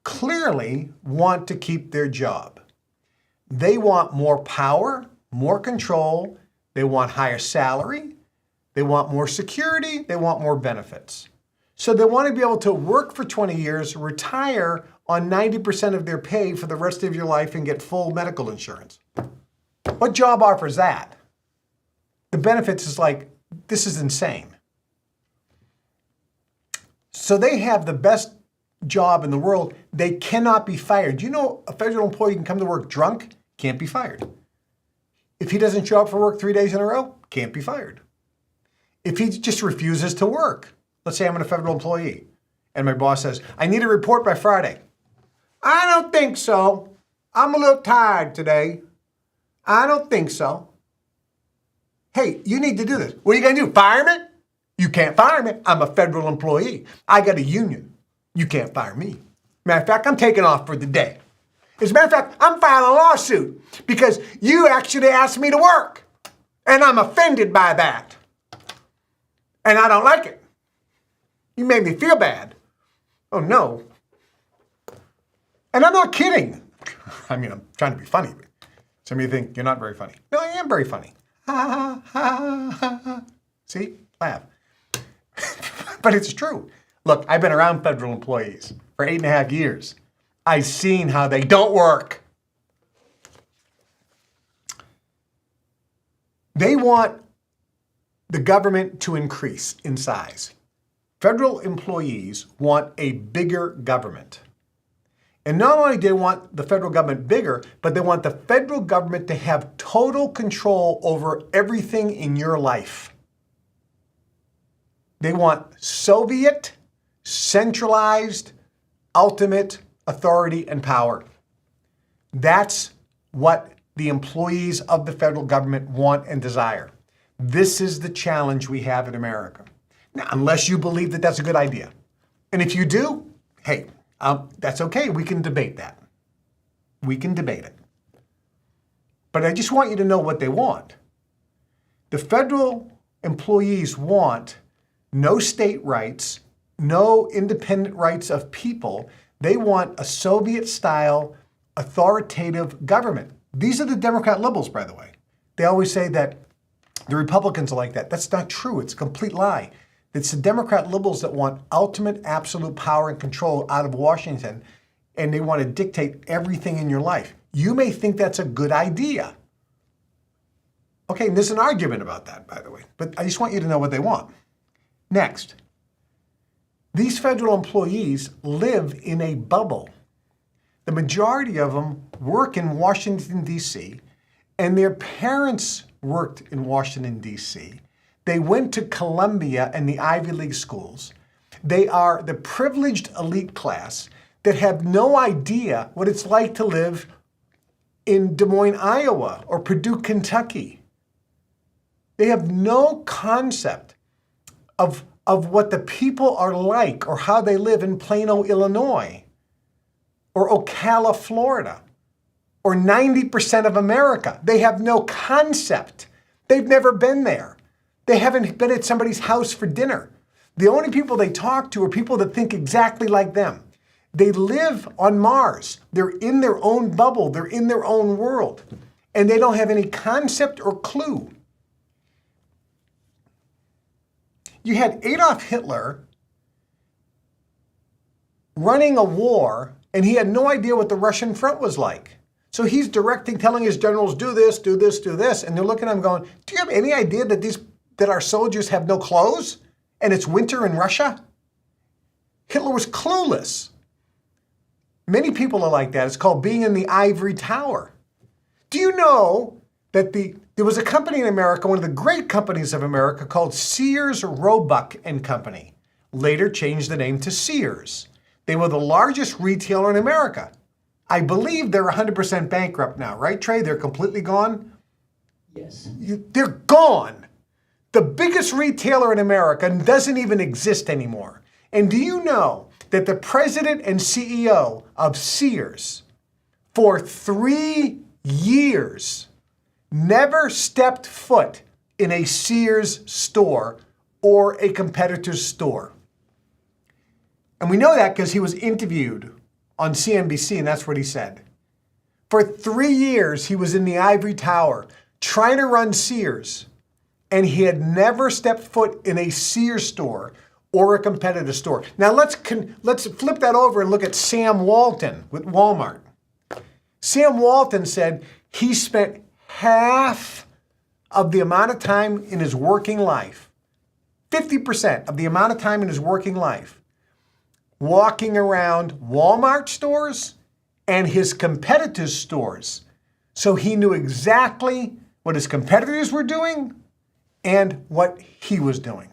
S3: clearly want to keep their job. They want more power, more control, they want higher salary, they want more security, they want more benefits. So they want to be able to work for 20 years, retire on 90% of their pay for the rest of your life and get full medical insurance. What job offers that? The benefits is like, this is insane. So they have the best job in the world. They cannot be fired. You know, a federal employee can come to work drunk, can't be fired. If he doesn't show up for work 3 days in a row, can't be fired. If he just refuses to work, let's say I'm a federal employee and my boss says, I need a report by Friday. I don't think so. I'm a little tired today. I don't think so. Hey, you need to do this. What are you going to do? Fire me? You can't fire me. I'm a federal employee. I got a union. You can't fire me. Matter of fact, I'm taking off for the day. As a matter of fact, I'm filing a lawsuit because you actually asked me to work. And I'm offended by that. And I don't like it. You made me feel bad. Oh, no. And I'm not kidding. I mean, I'm trying to be funny. Some of you think you're not very funny. No, I am very funny. Ha, ha, ha, ha. See? Laugh. But it's true. Look, I've been around federal employees for 8.5 years. I've seen how they don't work. They want the government to increase in size. Federal employees want a bigger government. And not only do they want the federal government bigger, but they want the federal government to have total control over everything in your life. They want Soviet, centralized, ultimate authority and power. That's what the employees of the federal government want and desire. This is the challenge we have in America. Now, unless you believe that that's a good idea. And if you do, hey, that's okay. We can debate that. We can debate it. But I just want you to know what they want. The federal employees want no state rights, no independent rights of people. They want a Soviet-style authoritative government. These are the Democrat liberals, by the way. They always say that the Republicans are like that. That's not true. It's a complete lie. It's the Democrat liberals that want ultimate absolute power and control out of Washington, and they want to dictate everything in your life. You may think that's a good idea. Okay, and there's an argument about that, by the way, but I just want you to know what they want. Next, these federal employees live in a bubble. The majority of them work in Washington, D.C., and their parents worked in Washington, D.C. They went to Columbia and the Ivy League schools. They are the privileged elite class that have no idea what it's like to live in Des Moines, Iowa, or Purdue, Kentucky. They have no concept of what the people are like or how they live in Plano, Illinois, or Ocala, Florida, or 90% of America. They have no concept. They've never been there. They haven't been at somebody's house for dinner. The only people they talk to are people that think exactly like them. They live on Mars. They're in their own bubble. They're in their own world. And they don't have any concept or clue. You had Adolf Hitler running a war, and he had no idea what the Russian front was like. So he's directing, telling his generals, do this, do this, do this. And they're looking at him going, do you have any idea that our soldiers have no clothes and it's winter in Russia? Hitler was clueless. Many people are like that. It's called being in the ivory tower. Do you know that there was a company in America, one of the great companies of America, called Sears, Roebuck and Company, later changed the name to Sears. They were the largest retailer in America. I believe they're 100% bankrupt now, right, Trey? They're completely gone?
S4: Yes.
S3: They're gone. The biggest retailer in America doesn't even exist anymore. And do you know that the president and CEO of Sears, for 3 years, never stepped foot in a Sears store or a competitor's store? And we know that because he was interviewed on CNBC, and that's what he said. For 3 years, he was in the ivory tower trying to run Sears, and he had never stepped foot in a Sears store or a competitor store. Now let's flip that over and look at Sam Walton with Walmart. Sam Walton said he spent half of the amount of time in his working life, 50% of the amount of time in his working life, walking around Walmart stores and his competitors' stores. So he knew exactly what his competitors were doing and what he was doing.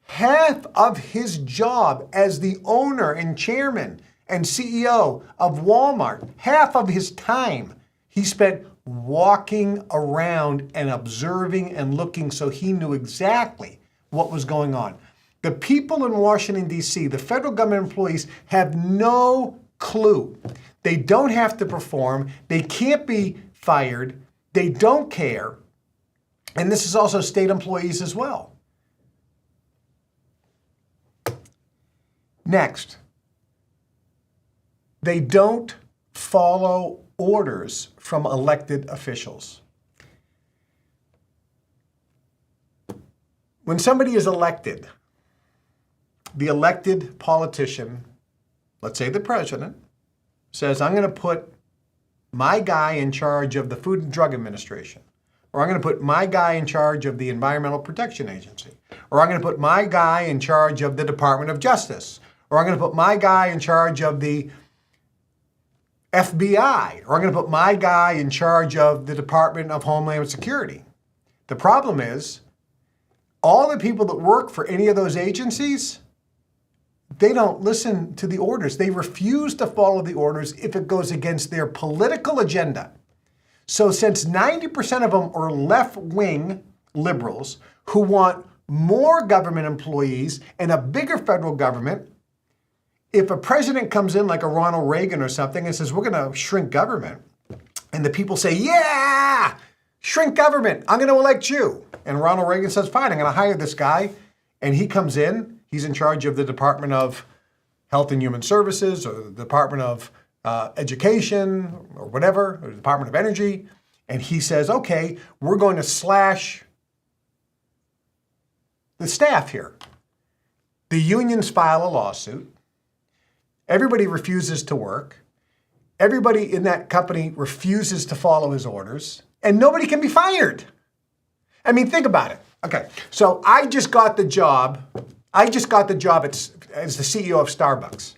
S3: Half of his job as the owner and chairman and CEO of Walmart, half of his time he spent walking around and observing and looking, so he knew exactly what was going on. The people in Washington, D.C., the federal government employees, have no clue. They don't have to perform. They can't be fired. They don't care. And this is also state employees as well. Next, they don't follow orders from elected officials. When somebody is elected, the elected politician, let's say the president, says, I'm going to put my guy in charge of the Food and Drug Administration, or I'm going to put my guy in charge of the Environmental Protection Agency, or I'm going to put my guy in charge of the Department of Justice, or I'm going to put my guy in charge of the FBI, or I'm going to put my guy in charge of the Department of Homeland Security. The problem is, all the people that work for any of those agencies, they don't listen to the orders. They refuse to follow the orders if it goes against their political agenda. So since 90% of them are left-wing liberals who want more government employees and a bigger federal government, if a president comes in like a Ronald Reagan or something and says, we're going to shrink government, and the people say, yeah, shrink government, I'm going to elect you. And Ronald Reagan says, fine, I'm going to hire this guy. And he comes in, he's in charge of the Department of Health and Human Services or the Department of Education or whatever, or the Department of Energy. And he says, okay, we're going to slash the staff here. The unions file a lawsuit. Everybody refuses to work. Everybody in that company refuses to follow his orders. And nobody can be fired. I mean, think about it. Okay, so I just got the job. As the CEO of Starbucks.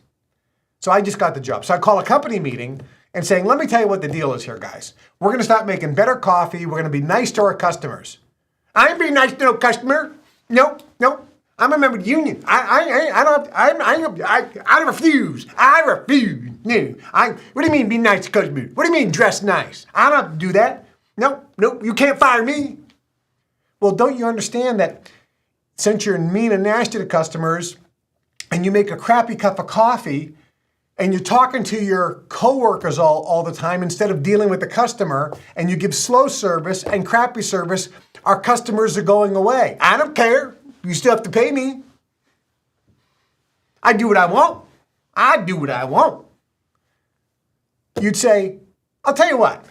S3: So I just got the job. So I call a company meeting and saying, let me tell you what the deal is here, guys. We're going to start making better coffee. We're going to be nice to our customers. I ain't being nice to no customer. Nope. I'm a member of the union. I refuse. No. What do you mean be nice to customers? What do you mean dress nice? I don't have to do that. Nope. You can't fire me. Well, don't you understand that since you're mean and nasty to customers and you make a crappy cup of coffee and you're talking to your coworkers all the time instead of dealing with the customer and you give slow service and crappy service, our customers are going away. I don't care. You still have to pay me. I do what I want. You'd say, I'll tell you what.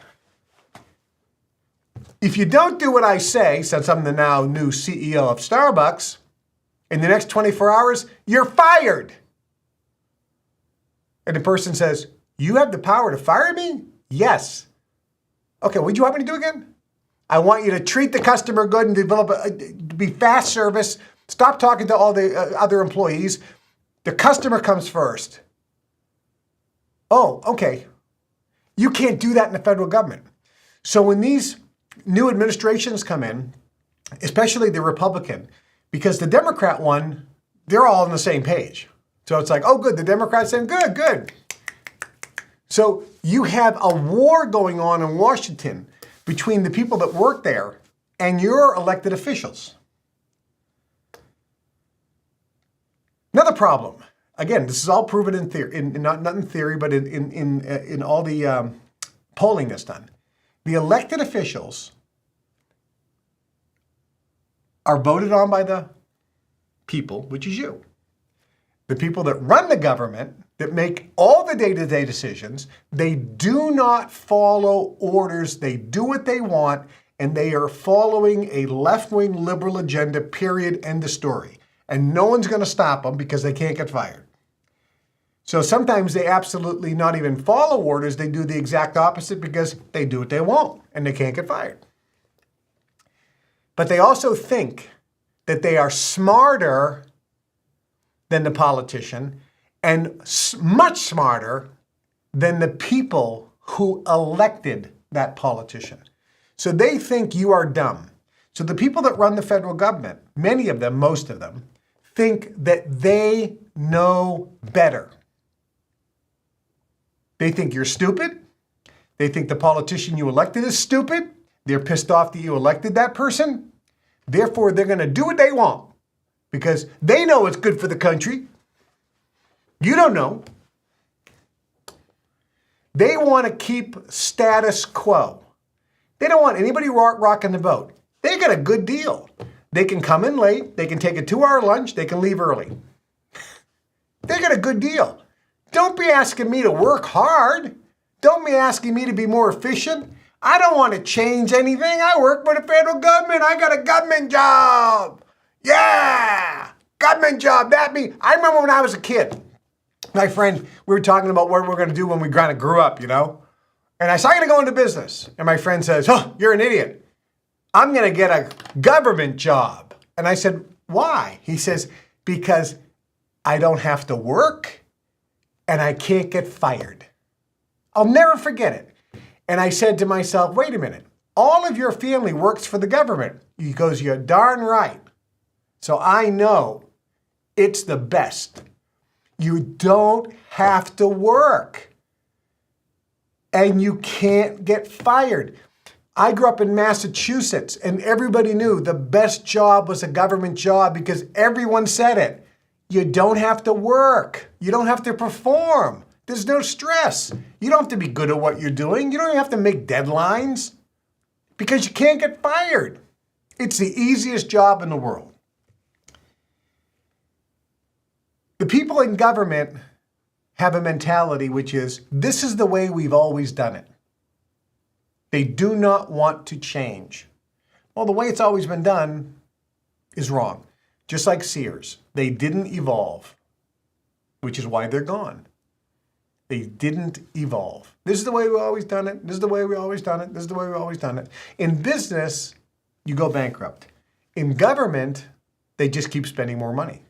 S3: If you don't do what I say, since I'm the now new CEO of Starbucks, in the next 24 hours, you're fired. And the person says, you have the power to fire me? Yes. Okay, what do you want me to do again? I want you to treat the customer good and be fast service. Stop talking to all the other employees. The customer comes first. Oh, okay. You can't do that in the federal government. So when these new administrations come in, especially the Republican, because the Democrat one, they're all on the same page. So it's like, oh, good, the Democrats saying, good. So you have a war going on in Washington between the people that work there and your elected officials. Another problem, again, this is all proven in theory, not in theory, but in all the polling that's done. The elected officials are voted on by the people, which is you. The people that run the government, that make all the day-to-day decisions, they do not follow orders. They do what they want, and they are following a left-wing liberal agenda, period, end of story. And no one's going to stop them because they can't get fired. So sometimes they absolutely not even follow orders. They do the exact opposite because they do what they want, and they can't get fired. But they also think that they are smarter than the politician and much smarter than the people who elected that politician. So they think you are dumb. So the people that run the federal government, many of them, most of them, think that they know better. They think you're stupid. They think the politician you elected is stupid. They're pissed off that you elected that person. Therefore, they're going to do what they want because they know it's good for the country. You don't know. They want to keep status quo. They don't want anybody rocking the boat. They got a good deal. They can come in late. They can take a 2-hour lunch. They can leave early. They got a good deal. Don't be asking me to work hard. Don't be asking me to be more efficient. I don't want to change anything. I work for the federal government. I got a government job. Yeah, government job. I remember when I was a kid. My friend, we were talking about what we're going to do when we kind of grew up, you know. And I said, I'm going to go into business. And my friend says, oh, you're an idiot. I'm going to get a government job. And I said, why? He says, because I don't have to work and I can't get fired. I'll never forget it. And I said to myself, wait a minute, all of your family works for the government. He goes, you're darn right. So I know it's the best. You don't have to work. And you can't get fired. I grew up in Massachusetts, and everybody knew the best job was a government job because everyone said it. You don't have to work. You don't have to perform. There's no stress. You don't have to be good at what you're doing. You don't even have to make deadlines because you can't get fired. It's the easiest job in the world. The people in government have a mentality which is, this is the way we've always done it. They do not want to change. Well, the way it's always been done is wrong. Just like Sears, they didn't evolve, which is why they're gone. They didn't evolve. This is the way we've always done it. This is the way we've always done it. This is the way we've always done it. In business, you go bankrupt. In government, they just keep spending more money.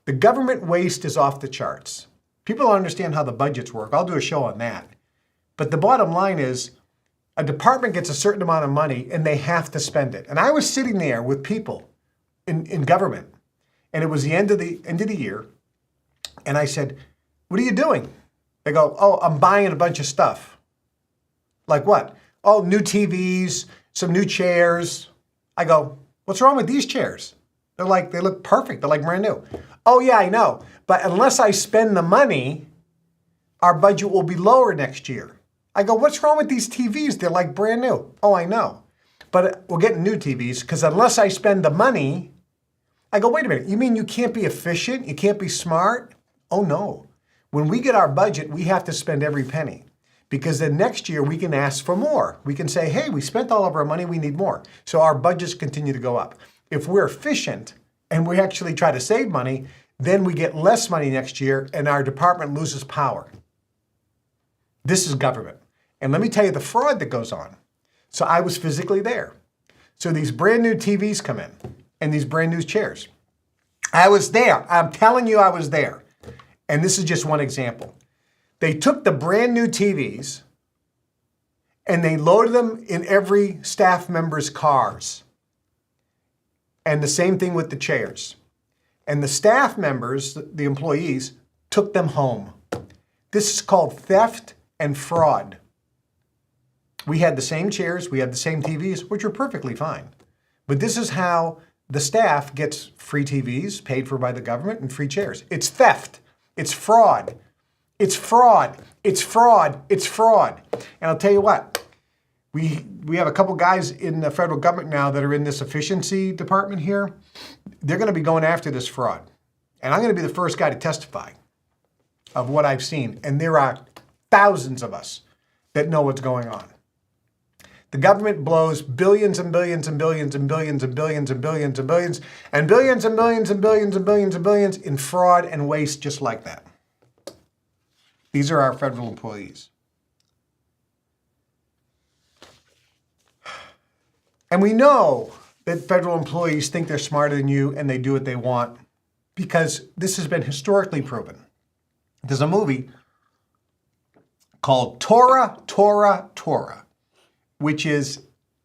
S3: The government waste is off the charts. People don't understand how the budgets work. I'll do a show on that. But the bottom line is, a department gets a certain amount of money and they have to spend it. And I was sitting there with people in government, and it was the end of the year, and I said, what are you doing? They go, oh, I'm buying a bunch of stuff. Like what? Oh, new TVs, some new chairs. I go, what's wrong with these chairs? They look perfect. They're like brand new. Oh yeah, I know. But unless I spend the money, our budget will be lower next year. I go, what's wrong with these TVs? They're like brand new. Oh, I know. But we're getting new TVs because unless I spend the money, I go, wait a minute. You mean you can't be efficient? You can't be smart? Oh no. When we get our budget, we have to spend every penny because then next year we can ask for more. We can say, hey, we spent all of our money. We need more. So our budgets continue to go up. If we're efficient and we actually try to save money, then we get less money next year and our department loses power. This is government. And let me tell you the fraud that goes on. So I was physically there. So these brand new TVs come in and these brand new chairs. I was there. I'm telling you I was there. And this is just one example. They took the brand new TVs and they loaded them in every staff member's cars. And the same thing with the chairs. And the staff members, the employees, took them home. This is called theft and fraud. We had the same chairs, we had the same TVs, which were perfectly fine. But this is how the staff gets free TVs paid for by the government and free chairs. It's theft. It's fraud. It's fraud. It's fraud. It's fraud. And I'll tell you what, we have a couple guys in the federal government now that are in this efficiency department here. They're going to be going after this fraud. And I'm going to be the first guy to testify of what I've seen. And there are thousands of us that know what's going on. The government blows billions and billions and billions and billions and billions and billions and billions and billions and billions and billions and billions and billions in fraud and waste just like that. These are our federal employees. And we know that federal employees think they're smarter than you and they do what they want because this has been historically proven. There's a movie called Tora, Tora, Tora, which is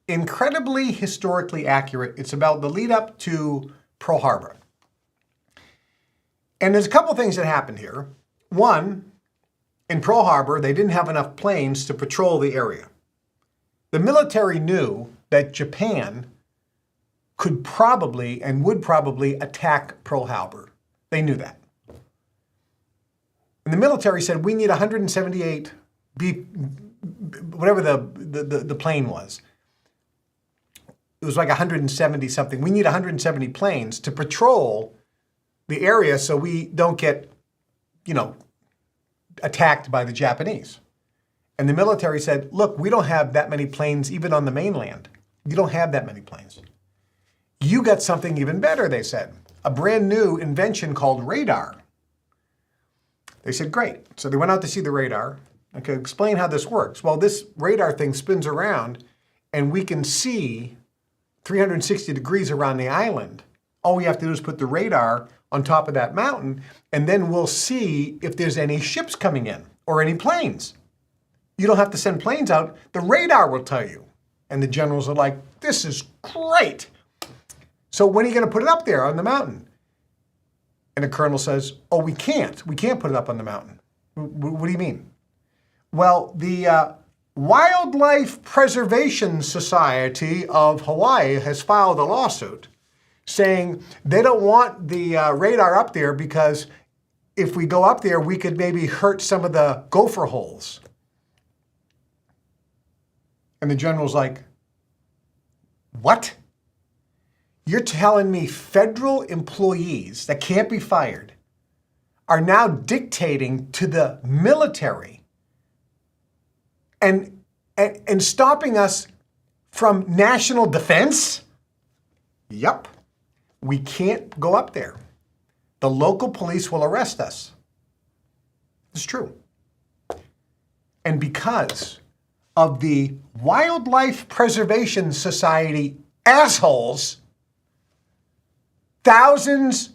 S3: incredibly historically accurate. It's about the lead up to Pearl Harbor. And there's a couple things that happened here. One, in Pearl Harbor, they didn't have enough planes to patrol the area. The military knew that Japan could probably and would probably attack Pearl Harbor. They knew that. And the military said, we need 178 whatever the plane was. It was like 170 something. We need 170 planes to patrol the area so we don't get, attacked by the Japanese. And the military said, look, we don't have that many planes even on the mainland. You don't have that many planes. You got something even better, they said. A brand new invention called radar. They said, great. So they went out to see the radar. Okay, explain how this works. Well, this radar thing spins around and we can see 360 degrees around the island. All we have to do is put the radar on top of that mountain and then we'll see if there's any ships coming in or any planes. You don't have to send planes out. The radar will tell you. And the generals are like, this is great. So when are you going to put it up there on the mountain? And the colonel says, oh, we can't. We can't put it up on the mountain. What do you mean? Well, the Wildlife Preservation Society of Hawaii has filed a lawsuit saying they don't want the radar up there because if we go up there, we could maybe hurt some of the gopher holes. And the general's like, what? You're telling me federal employees that can't be fired are now dictating to the military and stopping us from national defense? Yup. We can't go up there. The local police will arrest us. It's true. And because of the Wildlife Preservation Society assholes, thousands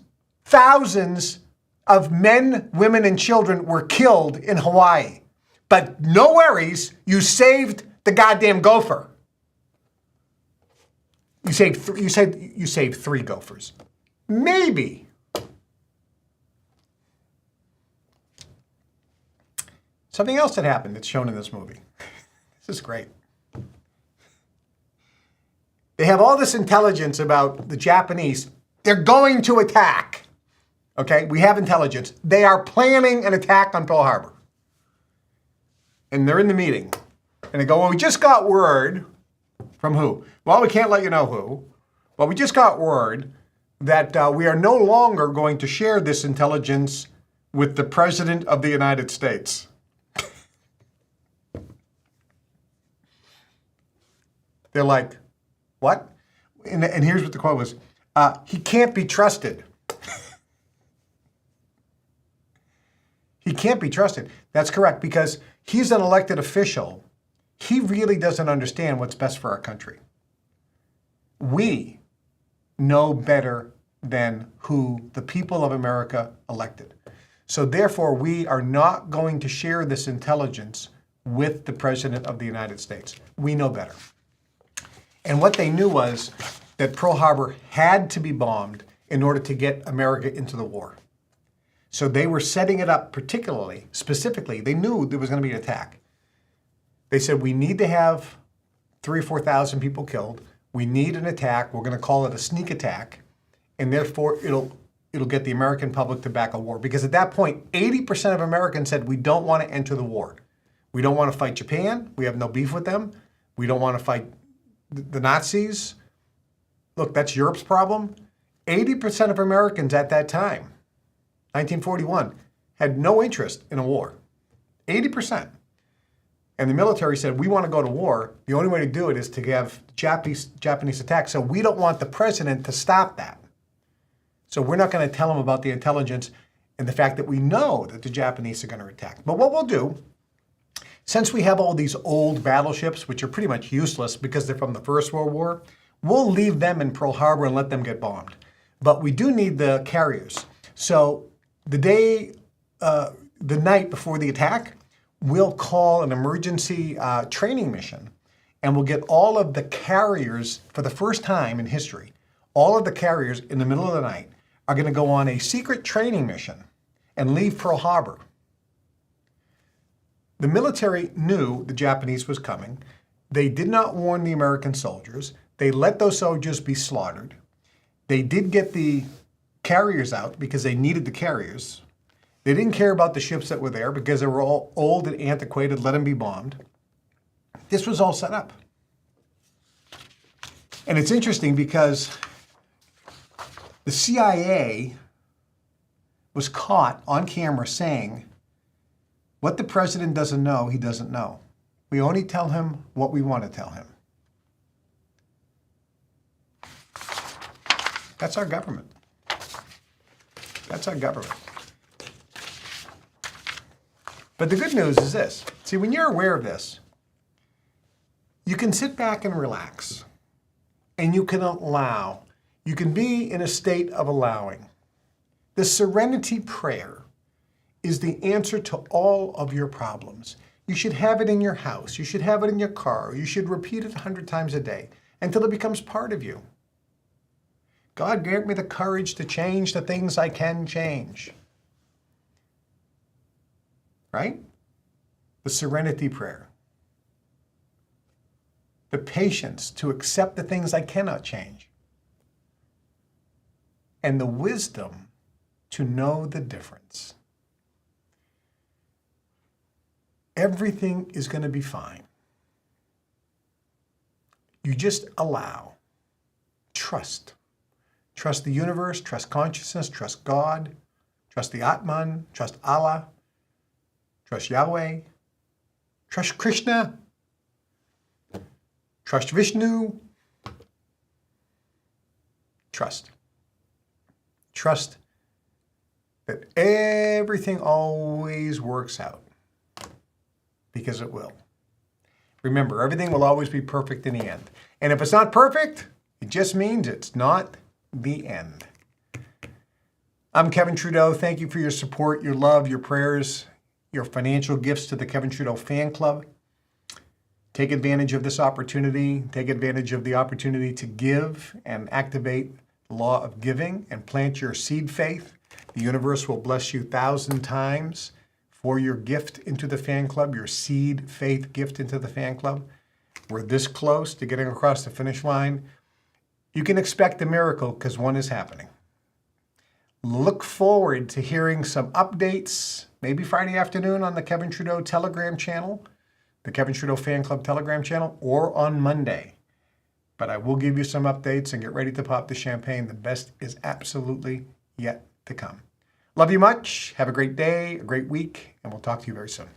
S3: of men, women, and children were killed in Hawaii. But no worries, you saved the goddamn gopher. You saved three gophers. Maybe. Something else that happened that's shown in this movie. This is great. They have all this intelligence about the Japanese. They're going to attack. Okay, we have intelligence. They are planning an attack on Pearl Harbor. And they're in the meeting. And they go, well, we just got word. From who? Well, we can't let you know who. But we just got word that we are no longer going to share this intelligence with the President of the United States. They're like, what? And here's what the quote was. He can't be trusted. He can't be trusted. That's correct, because he's an elected official. He really doesn't understand what's best for our country. We know better than who the people of America elected. So therefore, we are not going to share this intelligence with the President of the United States. We know better. And what they knew was that Pearl Harbor had to be bombed in order to get America into the war. So they were setting it up specifically, they knew there was going to be an attack. They said, we need to have 3,000 or 4,000 people killed. We need an attack. We're going to call it a sneak attack. And therefore, it'll get the American public to back a war. Because at that point, 80% of Americans said, we don't want to enter the war. We don't want to fight Japan. We have no beef with them. We don't want to fight the Nazis. Look, that's Europe's problem. 80% of Americans at that time, 1941, had no interest in a war. 80%. And the military said, we want to go to war. The only way to do it is to have Japanese attack. So we don't want the president to stop that. So we're not going to tell him about the intelligence and the fact that we know that the Japanese are going to attack. But what we'll do, since we have all these old battleships, which are pretty much useless because they're from the First World War, we'll leave them in Pearl Harbor and let them get bombed. But we do need the carriers. So the night before the attack, we'll call an emergency training mission, and we'll get all of the carriers, for the first time in history, all of the carriers in the middle of the night are going to go on a secret training mission and leave Pearl Harbor. The military knew the Japanese was coming. They did not warn the American soldiers. They let those soldiers be slaughtered. They did get the carriers out because they needed the carriers. They didn't care about the ships that were there because they were all old and antiquated, let them be bombed. This was all set up. And it's interesting because the CIA was caught on camera saying, what the president doesn't know, he doesn't know. We only tell him what we want to tell him. That's our government. That's our government. But the good news is this. See, when you're aware of this, you can sit back and relax. And you can allow. You can be in a state of allowing. The Serenity prayer is the answer to all of your problems. You should have it in your house. You should have it in your car. You should repeat it 100 times a day until it becomes part of you. God, grant me the courage to change the things I can change. Right? The Serenity prayer. The patience to accept the things I cannot change. And the wisdom to know the difference. Everything is going to be fine. You just allow. Trust. Trust the universe, trust consciousness, trust God, trust the Atman, trust Allah, trust Yahweh, trust Krishna, trust Vishnu. Trust. Trust that everything always works out, because it will. Remember, everything will always be perfect in the end. And if it's not perfect, it just means it's not the end. I'm Kevin Trudeau. Thank you for your support, your love, your prayers, your financial gifts to the Kevin Trudeau Fan Club. Take advantage of this opportunity. Take advantage of the opportunity to give and activate the law of giving and plant your seed faith. The universe will bless you 1,000 times for your gift into the fan club, your seed faith gift into the fan club. We're this close to getting across the finish line. You can expect a miracle because one is happening. Look forward to hearing some updates, maybe Friday afternoon on the Kevin Trudeau Telegram channel, the Kevin Trudeau Fan Club Telegram channel, or on Monday. But I will give you some updates and get ready to pop the champagne. The best is absolutely yet to come. Love you much. Have a great day, a great week, and we'll talk to you very soon.